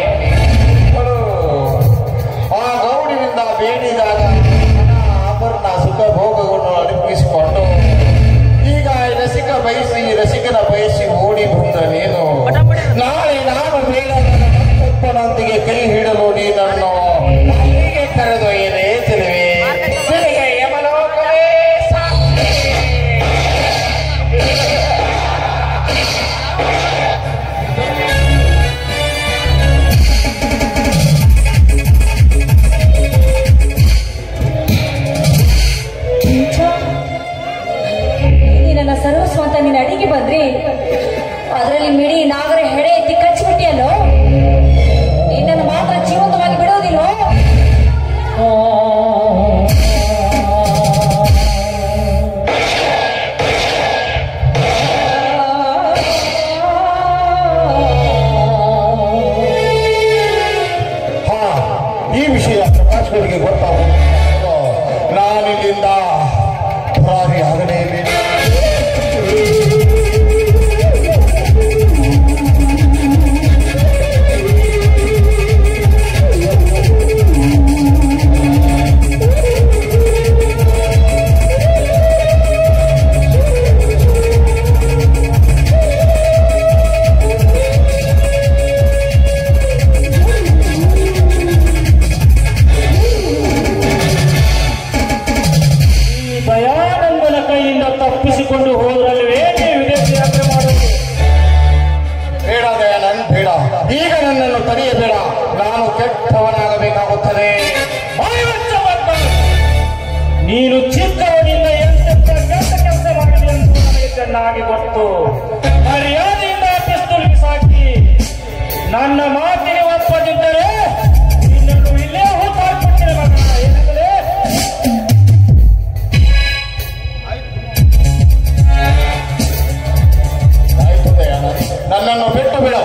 ಆ ಗೌಡಿನಿಂದ ಬೇಡಿದಾಗ ಆಭರಣ ಸುಖ ಭೋಗವನ್ನು ಅನುಭವಿಸಿಕೊಂಡು ಈಗ ರಸಿಕನ ಬಯಸಿ ಓಡಿ ಬಂದ ನೀನು ನಾಳೆ ನಾನು ಬೇಡನೊಂದಿಗೆ ಕೈ ಹಿಡಲು ನೀನನ್ನು ಹೀಗೆ ಕರೆದೊಯ್ಯದೆ ತಿಳಿವೆ. ನಿನಗೆ ಯಮಲೋಕವೇ ಸಾಕ್ಷಿ. ನನ್ನ ಸರ್ವಸ್ವ ಅಂತ ನಿನ್ನ ಅಡಿಗೆ ಬಂದ್ರಿ, ಅದರಲ್ಲಿ ಮಿಡಿ ನಾಗರ ಹೆಡೆ ಎತ್ತಿ ಕಚ್ಚಿಬಿಟ್ಟಿಯಲ್ಲೋ. ನಿನ್ನನ್ನು ಮಾತ್ರ ಜೀವಂತವಾಗಿ ಬಿಡೋದಿಲ್ವೋ? ಈ ವಿಷಯ ಪ್ರಕಾಶ್ಗಳಿಗೆ ಗೊತ್ತಾಗುವುದು ನಾನಿಲ್ಲಿಂದ ಆಗಲೇ ಕೈಯಿಂದ ತಪ್ಪಿಸಿಕೊಂಡು ಹೋದ್ರಲ್ವೇ ನೀವು ವಿದೇಶ ಯಾತ್ರೆ ಮಾಡೋದು? ಬೇಡ ದಯಾನಂದ್, ಬೇಡ. ಈಗ ನನ್ನನ್ನು ತಡೆಯಬೇಡ. ನಾನು ಕೆಟ್ಟವನಾಗಬೇಕಾಗುತ್ತದೆ. ನೀನು ಚಿಕ್ಕವನಿಂದ ಎಂತೆಂಥ ಕೆಟ್ಟ ಕೆಲಸ ಮಾಡಿದೆ ಎಂದು ನನಗೆ ಚೆನ್ನಾಗಿ ಗೊತ್ತು. ಮರ್ಯಾದೆಯಿಂದ ಪಿಸ್ತೂಲ್ ಬಿಸಾಕಿ ನನ್ನ ಮಾತಿಗೆ ಒಪ್ಪದಿದ್ದರೆ ನಿನ್ನನ್ನು ಇಲ್ಲೇ ಹೂತಾಕ್ಬಿಡ್ತೇನೆ ಮಗ. ಏನಾಗಲೇ ಆಯ್ತು ದಯಾನಂದ್, ನನ್ನನ್ನು ಬಿಟ್ಟು ಬಿಡ.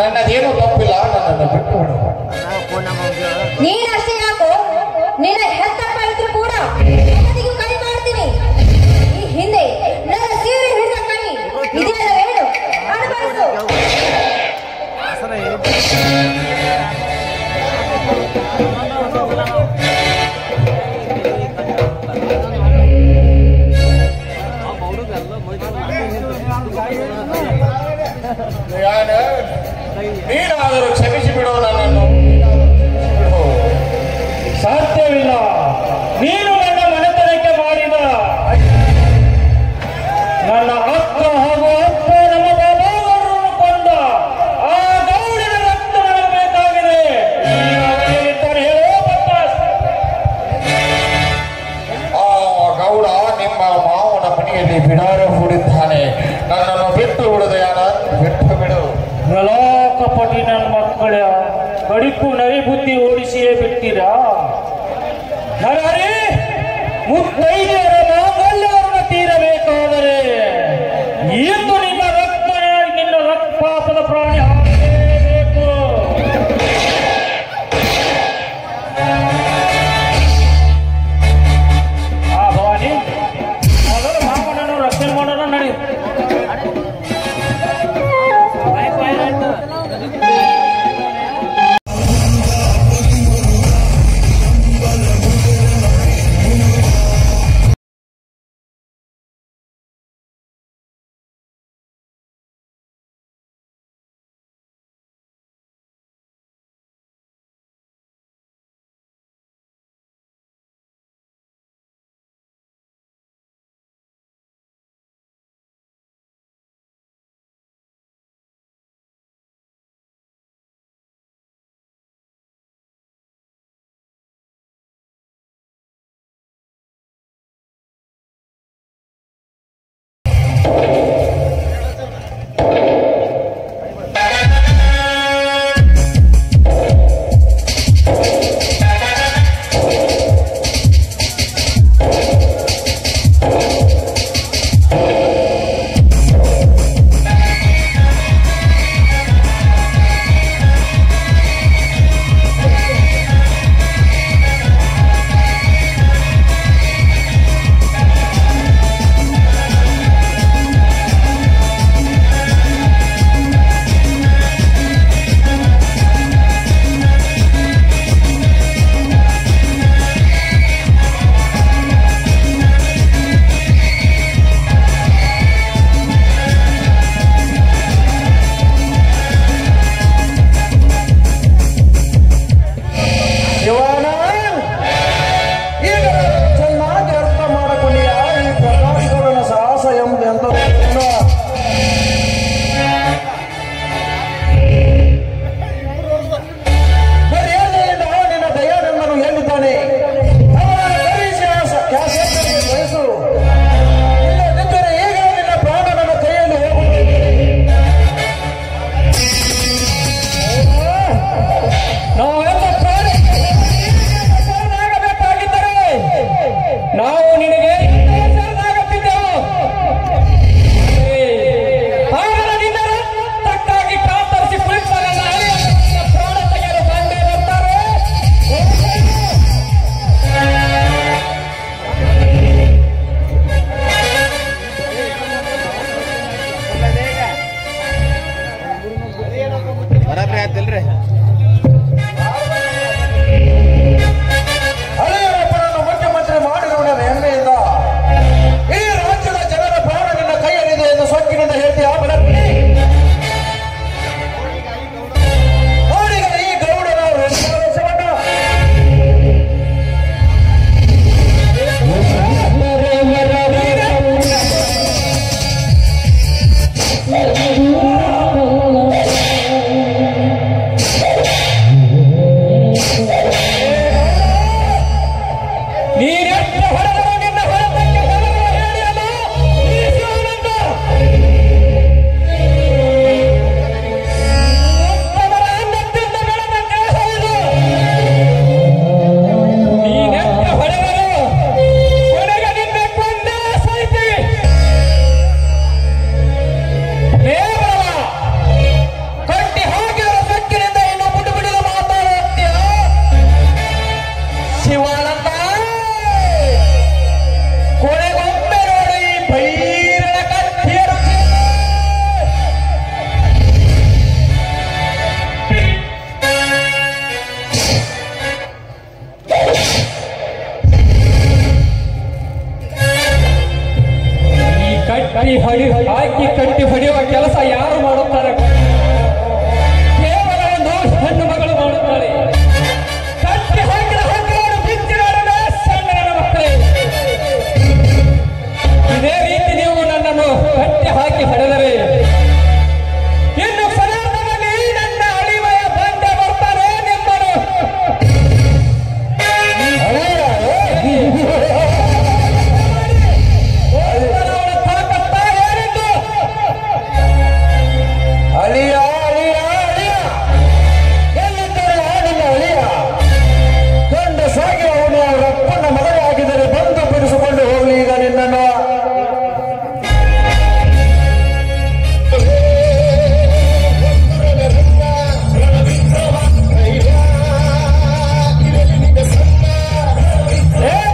ನನ್ನದೇನು ತಪ್ಪಿಲ್ಲ, ನನ್ನನ್ನು ಬಿಟ್ಟು ಬಿಡು. ನೀನಷ್ಟೇ ಯಾಕೋ, ನಿನ್ನ ಹೆತ್ತಪ್ಪ ಇದ್ರು ಕೂಡ ಅವನಿಗೂ ಕೈ ಮಾಡ್ತೀನಿ. ಈ ಹಿಂದೆ ನನ್ನ ಸೀರೆ ಹಿಡಿದ ಕೈ ಇದೆಯಲ್ಲ, ಹೇಳು, ಅನುಭವಿಸು. ನೀನಾದರೂ ಕ್ಷಮಿಸಿ ಬಿಡು ನನ್ನನ್ನು. ಸಾಧ್ಯವಿಲ್ಲ. ನೀನು ನನ್ನ ಮನೆತನಕ್ಕೆ ಮಾಡಿದ ನನ್ನ ಅಕ್ಕ ಹಾಗೂ ಅಪ್ಪ ನಮ್ಮ ಬಾಬಾವರನ್ನು ಕೊಂದ ಆ ಗೌಡಿನ ರಕ್ತ ನನಗೆ ಬೇಕಾಗಿದೆ. ಹೇಳೋ ಬತ್ತಾಸ್. ಆ ಗೌಡ ನಿಮ್ಮ ಮಾವನ ಮನೆಯಲ್ಲಿ ಬಿಡಾರ ಹೂಡಿದ್ದಾನೆ. ನನ್ನನ್ನು ಬಿಟ್ಟು ಬಿಡು ದಯಾನಂದ್, ಬಿಟ್ಟು ಬಿಡು. ಕಪಟಿ ನನ್ನ ಮಕ್ಕಳ ಕಡಿಕು ನರಿ ಬುದ್ಧಿ ಓಡಿಸಿಯೇ ಬಿಟ್ಟಿರಾ? ನರಹರಿ, ಮುತ್ತೈದೆಯರ ಮಾಂಗಲ್ಯವನ್ನು ತೀರಬೇಕಾದರೆ ಇಂದು ನಿನ್ನ ರಕ್ತ ಪಾಪದ ಪ್ರಾಣಿ ಹಾಕಲೇಬೇಕು. ಆ ಭವಾನಿ, ಮೊದಲು ಮಾಮನನ್ನು ರಕ್ಷಣೆ ಮಾಡೋಣ ನಡಿ. ಕಟ್ಟಿ ಹಾಕಿ ಕಟ್ಟಿ ಹೊಡೆಯುವ ಕೆಲಸ ಯಾರು ಮಾಡುತ್ತಾರೆ? ಕೇವಲ ಒಂದು ಹೆಣ್ಣು ಮಗಳು ಮಾಡುತ್ತಾರೆ. ಕಟ್ಟಿ ಹಾಕಿದ ಹಕ್ಕನ್ನು ಬಿಚ್ಚಿಡೋಣ ಸಣ್ಣ ಮಕ್ಕಳೇ. ಇದೇ ರೀತಿ ನೀವು ನನ್ನನ್ನು ಕಟ್ಟಿ ಹಾಕಿ ಹೊಡೆದರೆ ಇನ್ನು ಪದಾರ್ಥದಲ್ಲಿ ನನ್ನ ಅಳಿಮಯ ಬಂದ ಬರ್ತಾರೆ ನಿಮ್ಮನ್ನು ಅಳಿಯ ಅಳಿಯ ಅಳಿಯ ಎಲ್ಲಿದ್ದರೆ ಆಡಿನ ಅಳಿಯ ಗಂಡ ಸಾಗಿ ಅವನು ಅವರಪ್ಪನ ಮದುವೆ ಆಗಿದ್ದರೆ ಬಂದು ಬಿಡಿಸಿಕೊಂಡು ಹೋಗಲಿ ಈಗ ನಿನ್ನನ್ನು.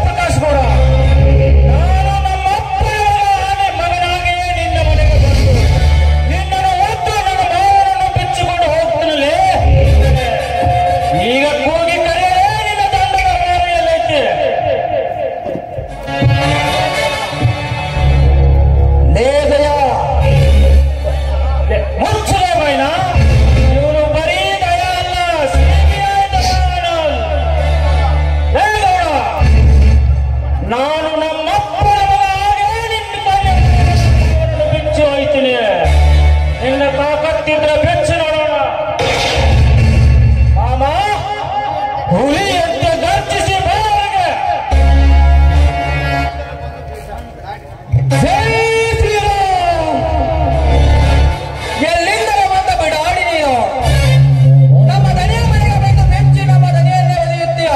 ಪ್ರಕಾಶ್ ಗೌಡ, ನಾನು ನಮ್ಮ ಅಪ್ಪನ ಮಗನಾಗಿಯೇ ನಿನ್ನ ಮನೆಗೆ ಬಂದು ನಿನ್ನನ್ನು ಒತ್ತು ನನ್ನ ಮಾವನನ್ನು ಬಿಚ್ಚಿಕೊಂಡು ಹೋಗ್ತಾನಲ್ಲೇ. ಈಗ ಕೂಗಿ ಕರೆಯಲೇ ನಿನ್ನ ದಂಡದ ಮಾರಿಯಲ್ಲೈತೆ. ಲೇದಯ ಮುಚ್ಚಲೇ ಬೈನ, ಇವನು ಬರೀ ದಯ ಅಲ್ಲ, ಸೇವೆಯಾದ ದಯಾನಲ್. ಹೇ ಗೌಡ, ನಾನು ನಮ್ಮಪ್ಪನ ಮಗನಾಗೇ ನಿನ್ನ ಮನೆಯನ್ನು ಬಿಚ್ಚಿ ಹೋಯ್ತೀನಿ. ನಿನ್ನ ತಾಕತ್ತಿದ್ರೆ ಬೆಚ್ಚಿ ನೋಡೋಣ. ಮಾಮ, ಹುಲಿಯಂತೆ ಗರ್ಜಿಸಿ ಬಾರಿಗೆ. ಜೈ ಶ್ರೀರಾಮ್. ಎಲ್ಲಿಂದ ಬಂದ ಬಿಡಾಡಿ ನೀನು ನಮ್ಮ ದನಿಯ ಮನೆಗೆ ಬಂದು ಬೆಚ್ಚಿ ನಮ್ಮ ದನಿಯನ್ನೇ ಒಲಿಯುತ್ತೀಯ?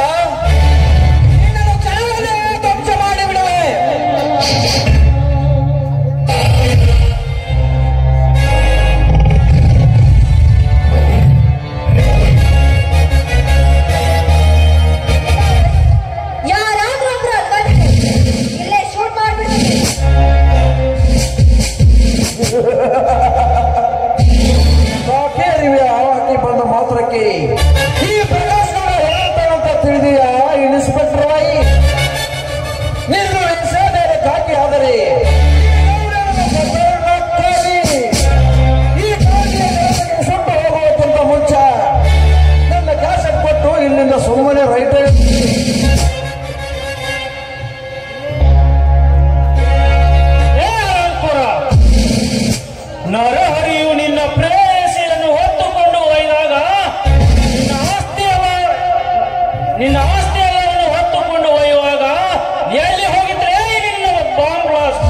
ನಿನ್ನನ್ನು ಚೆನ್ನಾಗಲೇ ಧ್ವಂಸ ಮಾಡಿ ಬಿಡುವೆ. ಯಾರಾದ್ರೂ ಒಬ್ರು ಅದ್ಕೊಂಡ್ರೆ ಇಲ್ಲೇ ಶೂಟ್ ಮಾಡ್ಬಿಡ್ತೀನಿ. ಕೇಳಿವೆ ಆವಾಕಿ ಬಂದ ಮಾತ್ರಕ್ಕೆ ಈ ಪ್ರಕಾಶ್ ಗೌಡ ಹೇಳ್ತಾನಂತ ತಿಳಿದೀಯಾ ಇನ್ಸ್ಪೆಕ್ಟರ್ ಬಾಯಿ? ನಿನ್ನ ಸೇನೆ ಕಾಕಿ ಆದರೆ ಈ ಕಾಕಿಯ ನೆಲಕ್ಕೆ ಸುಟ್ಟು ಹೋಗುವುದಕ್ಕಿಂತ ಮುಂಚೆ ನನ್ನ ಕ್ಯಾಸೆಟ್ ಕೊಟ್ಟು ಇಲ್ಲಿಂದ ಸುಮ್ಮನೆ ರೈಟ್ ನರಹರಿಯು ನಿನ್ನ ಪ್ರೇಯಸಿಯನ್ನು ಹೊತ್ತುಕೊಂಡು ಒಯ್ದಾಗ ನಿನ್ನ ಆಸ್ತಿಯನ್ನು ಹೊತ್ತುಕೊಂಡು ಒಯ್ಯುವಾಗ ಎಲ್ಲಿ ಹೋಗಿದ್ರೆ ನಿನ್ನ ಬಾಂಬ್ ಬ್ಲಾಸ್ಟ್.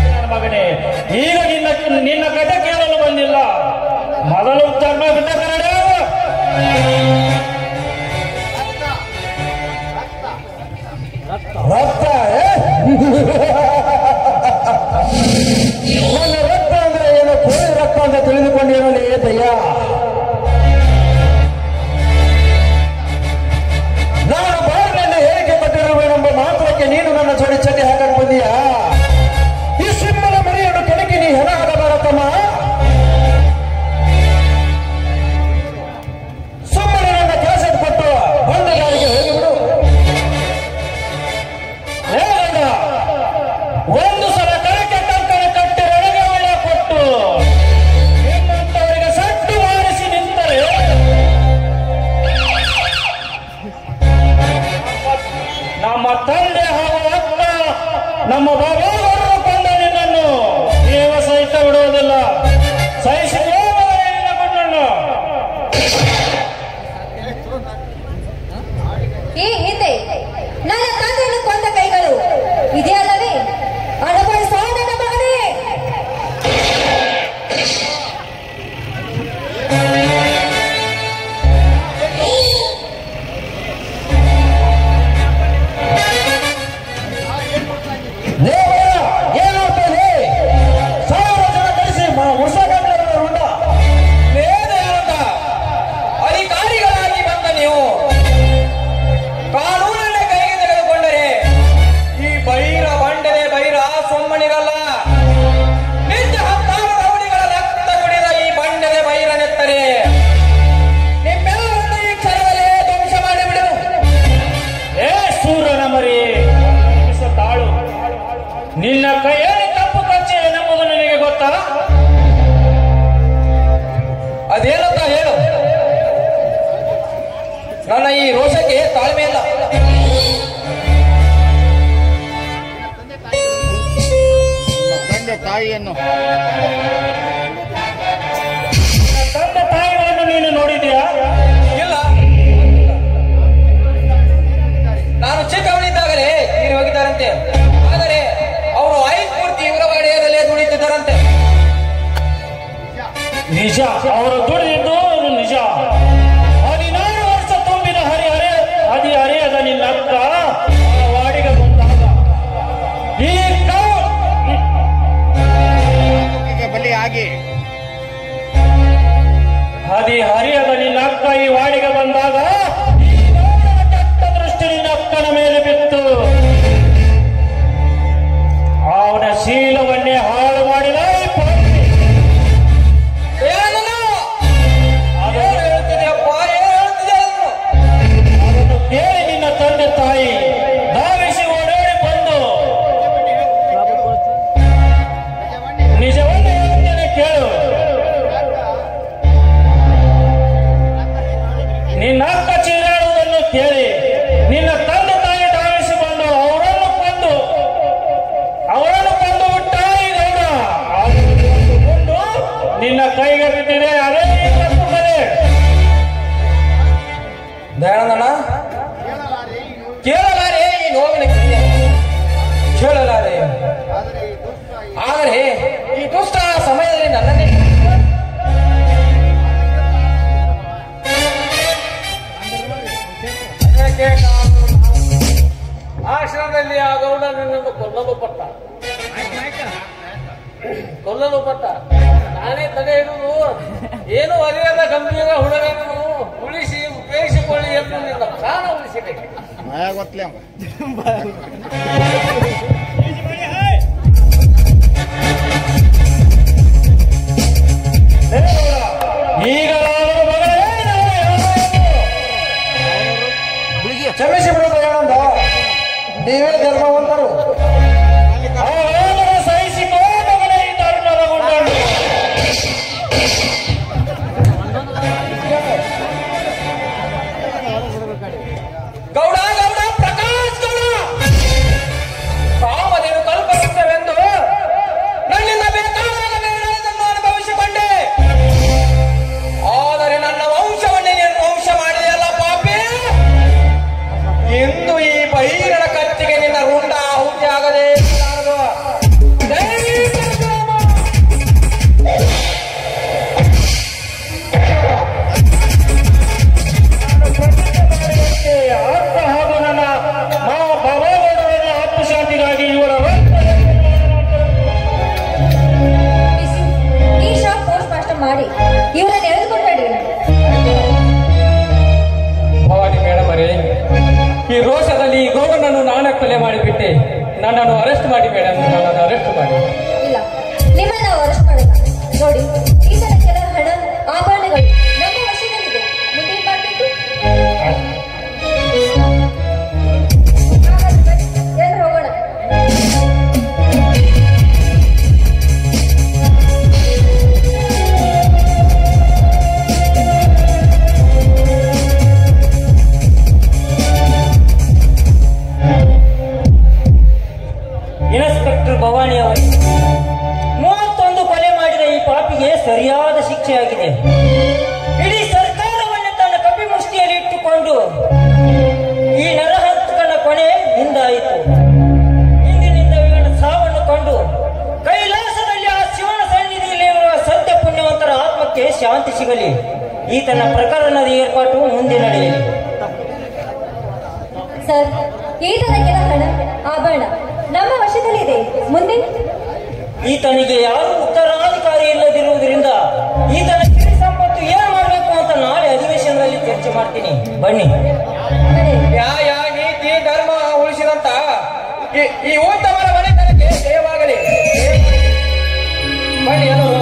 ನನ್ನ ಮಗನೇ, ಈಗ ನಿನ್ನ ಕಥೆ ಕೇಳಲು ಬಂದಿಲ್ಲ. ಮೊದಲು ಧರ್ಮ ಬಿಟ್ಟ ಕನ್ನಡ ರಕ್ತ ನನ್ನ ರಕ್ತ ಅಂದ್ರೆ ಏನು? ಕೋಳಿ ರಕ್ತ ಅಂತ ತಿಳಿದುಕೊಂಡೇನಲ್ಲಿ ದಯ್ಯ. ನಾನು ಬಾರಿನಲ್ಲಿ ಹೇಳಿಕೆ ಕೊಟ್ಟಿರುವೆನೆಂಬ ಮಾತ್ರಕ್ಕೆ ನೀನು ನನ್ನ ಜೋಡಿ ಚಡ್ಡಿ ಹಾಕಕ್ಕೆ ಬಂದೀಯಾ? ಈ ಸಿಂಹದ ಮರಿಯನ್ನು ಕೆಣಕಿ ನೀ ಹೆಣ ಆಗಬಾರತಮ್ಮ. ಸುಮ್ಮನೆ ನನ್ನ ಕ್ಯಾಸೆಟ್ ಕೊಟ್ಟು ಬಂದ ಗಾಡಿಗೆ ಹೋಗಿಬಿಡು. ಒಂದು ಸಲ ಕರಕ್ಕೆ ಕಂಕಣ ಕಟ್ಟಿ ಒಳಗೆ ಒಳ ಕೊಟ್ಟು ನಿಮ್ಮಂತವರಿಗೆ ಸಟ್ಟು ಮಾಡಿಸಿ ನಿಂತರೆ ನಮ್ಮ ತಂದೆ ಹಾಗೂ ಅಕ್ಕ ನಮ್ಮ ಬಾಬಾವರು ಕೊಂದ ನಿನ್ನನ್ನು ದೇವ ಸಹಿತ ಬಿಡುವುದಿಲ್ಲ. ಸಹಿಸಿಕೊಂಡು ಈ ಹಿಂದೆ ನನ್ನ ತಂದೆಯನ್ನು ಕೊಂದ ಕೈಗಳು ಇದೆಯಲ್ಲವೇ? ಅನುಭವಿಸೋ ನನ್ನ ಮಗನೇ. ಏನಾಗ್ತದೆ? 1000 ಜನ ಕಳಿಸಿ ಉರ್ಸಕಂಡ ಅಧಿಕಾರಿಗಳಾಗಿ ಬಂದ ನೀವು ಕಾನೂನನ್ನೇ ಕೈಗೆ ತೆಗೆದುಕೊಂಡರೆ ಈ ಬೈರ ಬಂಡನೆ ಬೈರ ಸೊಮ್ಮಣಿರಲ್ಲ. ನಿತ್ಯ 10 ರೌಡಿಗಳ ರಕ್ತ ಕುಡಿದ ಈ ಬಂಡನೆ ಬೈರನೆತ್ತರೆ ನಿಮ್ಮೆಲ್ಲರನ್ನು ಈ ಕ್ಷಣದಲ್ಲೇ ಧ್ವಂಸ ಮಾಡಿಬಿಡು. ಏ ಸೂರನ ಮರಿ, ತಾಳು. ನಿನ್ನ ಕೈಯಲ್ಲಿ ತಪ್ಪು ಕಚ್ಚಿ ನನ್ನ ಈ ರೋಷಕ್ಕೆ ತಾಳ್ಮೆ ಇಲ್ಲ. ತಂದೆ ತಾಯಿಯನ್ನು ತಂದೆ ತಾಯಿಗಳನ್ನು ನೀನು ನೋಡಿದ್ಯಾ? ಇಲ್ಲ, ನಾನು ಚಿಕ್ಕವನಿದ್ದಾಗಲೇ ತೀರಿ ಹೋಗಿದ್ದಾರಂತೆ. ಆದರೆ ಅವರು ಆಯುಷ್ಪೂರ್ತಿ ಇವರ ವಾಡಿಯದಲ್ಲೇ ದುಡಿತಿದ್ದಾರಂತೆ. ನಿಜ, ಅವರು ದುಡಿದಿದ್ದು ನಿಜ. 14 ವರ್ಷ ತುಂಬಿದ ಹರಿಯದ ನಿನ್ನ ಅಕ್ಕ ಆ ವಾಡಿಗೆ ಬಂದಾಗ ಈ ಬಲಿಯಾಗಿ ಹರಿಯದ ನಿನ್ನ ಅಕ್ಕ ಈ ವಾಡಿಗೆ ಬಂದಾಗ ಈ ಕೆಟ್ಟ ದೃಷ್ಟಿ ನಿನ್ನ ಅಕ್ಕನ ಮೇಲೆ ಬಿತ್ತು. ಅವನ ಶೀಲವನ್ನೇ ಹಾಳು ಮಾಡಿದ ಈ ಪಾಪಿ. ಅದನ್ನು ಕೇಳಿ ನಿನ್ನ ತಂದೆ ತಾಯಿ ಧಾವಿಸಿ ಓಡಾಡಿ ಬಂದು ನಿಜವನ್ನು ಹೇಳ್ತೇನೆ ಕೇಳು. ನಿನ್ನ ಅಕ್ಕ ಚೀರಾಡುವುದನ್ನು ಕೇಳಿ ನಿನ್ನ ತಂದೆ ತಾಯಿ ಧಾವಿಸಿ ಬಂದು ಅವರನ್ನು ಕೊಂದು ಬಿಟ್ಟ ಈ ಗೌಡ. ಕೊಂಡು ನಿನ್ನ ಕೈಗೆ ಬಿದ್ದಿದೆ. ಅದೇ ಕಲೆ. ದಯಾನಂದಣ್ಣ, ಕೇಳಲಾರೆ ಈ ನೋವಿನ ಕಥೆ, ಕೇಳಲಾರೆ. ಆದರೆ ಈ ದುಷ್ಟ ಸಮಯದಲ್ಲಿ ನನ್ನನ್ನೇ ಆಶ್ರಮದಲ್ಲಿ ಆ ಗೌಡ ನಿನ್ನನ್ನು ಕೊಲ್ಲಲು ಪಟ್ಟ. ನಾನೇ ತಡೆ ಹಿಡಿದು ಏನು ಅರಿಯದ ಗಂಭೀರ ಹುಡುಗನನ್ನು ಉಳಿಸಿ ಉಪಯೋಗಿಸಿಕೊಳ್ಳಿ ಎಂದು ನಿನ್ನ ಪ್ರಾಣ ಉಳಿಸಿದೆ. ಗೊತ್ತಲೇ ಈಗ ಕ್ಷಮಿಸಿ ಬಿಡುವುದು ಏನಂದ, ನೀವೇ ಧರ್ಮವಂತರು. ಸಹಿಸಿಕೊಂಡು ಈ ಧರ್ಮದ ಗುಂಡನ್ನು ಗೌಡ ಗೌಡ ಪ್ರಕಾಶ್ ಗೌಡ, ಕಾಮದೇನು ಕಲ್ಪವೃಕ್ಷವೆಂದು ನನ್ನಿಂದ ಬೇಕಾದಾಗ ಬೇಡದನ್ನು ಅನುಭವಿಸಿಕೊಂಡೆ. ಆದರೆ ನನ್ನ ವಂಶವನ್ನೇ ನಿರ್ವಂಶ ಮಾಡಿದೆಯಲ್ಲ ಪಾಪಿ. ಇಂದು ಈ ಬಹಿರಣ ಕತ್ತಿಗೆ ನಿನ್ನ ರುಂಡ ಹುಟ್ಟಿ ಆಗದೆ ಆತ್ಮ ಹಾಗೂ ನನ್ನ ಭಗವಂತನ ಆತ್ಮಶಾಂತಿಗಾಗಿ ಇವರ ಈ ಶಾಪ್ ಪೋಸ್ಟ್ ಮಾಸ್ಟರ್ ಮಾಡಿ ಇವರನ್ನ ಎಳೆದುಕೊಂಡ್ರಿ. ಭವಾನಿ ಮೇಡಮ್ ಅವರೇ, ಈ ರೋಷದಲ್ಲಿ ಈ ಗೌಡನನ್ನು ನಾನೇ ಕೊಲೆ ಮಾಡಿಬಿಟ್ಟೆ. ನನ್ನನ್ನು ಅರೆಸ್ಟ್ ಮಾಡಿ ಮೇಡಮ್, ನನ್ನನ್ನು ಅರೆಸ್ಟ್ ಮಾಡಿ. ಇಲ್ಲ, ನಿಮ್ಮನ್ನ ನಾವು ಅರೆಸ್ಟ್ ಮಾಡಿಲ್ಲ. ನೋಡಿ, ಈ ತರ ಕೆಲವು ಹಣ ಆಭರಣಗಳು ನಮ್ಮ ವಶದಲ್ಲಿದೆ. ಮುಂದೆ ಏನ್ ಮಾಡ್ಬೇಕು? ಎಲ್ಲರೂ ಹೋಗೋಣ. ಇನ್ಸ್ಪೆಕ್ಟರ್ ಭವಾನಿ ಅವರು 31 ಕೊಲೆ ಮಾಡಿದ ಈ ಪಾಪಿಗೆ ಸರಿಯಾದ ಶಿಕ್ಷೆಯಾಗಿದೆ. ಇಡೀ ಸರ್ಕಾರವನ್ನು ತನ್ನ ಕಪಿಮುಷ್ಟಿಯಲ್ಲಿ ಇಟ್ಟುಕೊಂಡು ಈ ನರಹಂತಕನ ಕೊನೆ ನಿಂದಾಯಿತು. ಇಂದಿನಿಂದ ಇವನ ಸಾವನ್ನು ಕಂಡು ಕೈಲಾಸದಲ್ಲಿ ಆ ಶಿವನ ಸನ್ನಿಧಿಯಲ್ಲಿರುವ ಸತ್ಯ ಪುಣ್ಯವಂತರ ಆತ್ಮಕ್ಕೆ ಶಾಂತಿ ಸಿಗಲಿ. ಈತನ ಪ್ರಕರಣದ ಏರ್ಪಾಟು ಮುಂದೆ ನಡೆಯಲಿ. ಸರ್, ಈತನ ಕೆಲ ಹಣ ಆಭರಣ ನಮ್ಮ ವಶದಲ್ಲಿದೆ. ಮುಂದೆ ಈತನಿಗೆ ಯಾರು ಉತ್ತರಾಧಿಕಾರಿ ಇಲ್ಲದಿರುವುದರಿಂದ ಈತನ ಕಿರಿ ಸಂಪತ್ತು ಏನು ಮಾಡಬೇಕು ಅಂತ ನಾಳೆ ಅಧಿವೇಶನದಲ್ಲಿ ಚರ್ಚೆ ಮಾಡ್ತೀನಿ. ಬನ್ನಿ. ನ್ಯಾಯ ನೀತಿ ಧರ್ಮ ಉಳಿಸಿದಂತ ಈ ಉತ್ತಮರ ಮನೆತನಕ್ಕೆ ಜಯವಾಗಲಿ. ಬನ್ನಿ ಎಲ್ಲರೂ.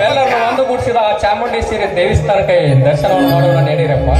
ಎಲ್ಲರನ್ನು ಒಂದುಗೂಡಿಸಿದ ಆ ಚಾಮುಂಡೇಶ್ವರಿ ದೇವಸ್ಥಾನಕ್ಕೆ ದರ್ಶನವನ್ನು ಮಾಡೋಣ. ನಡೀರಪ್ಪ.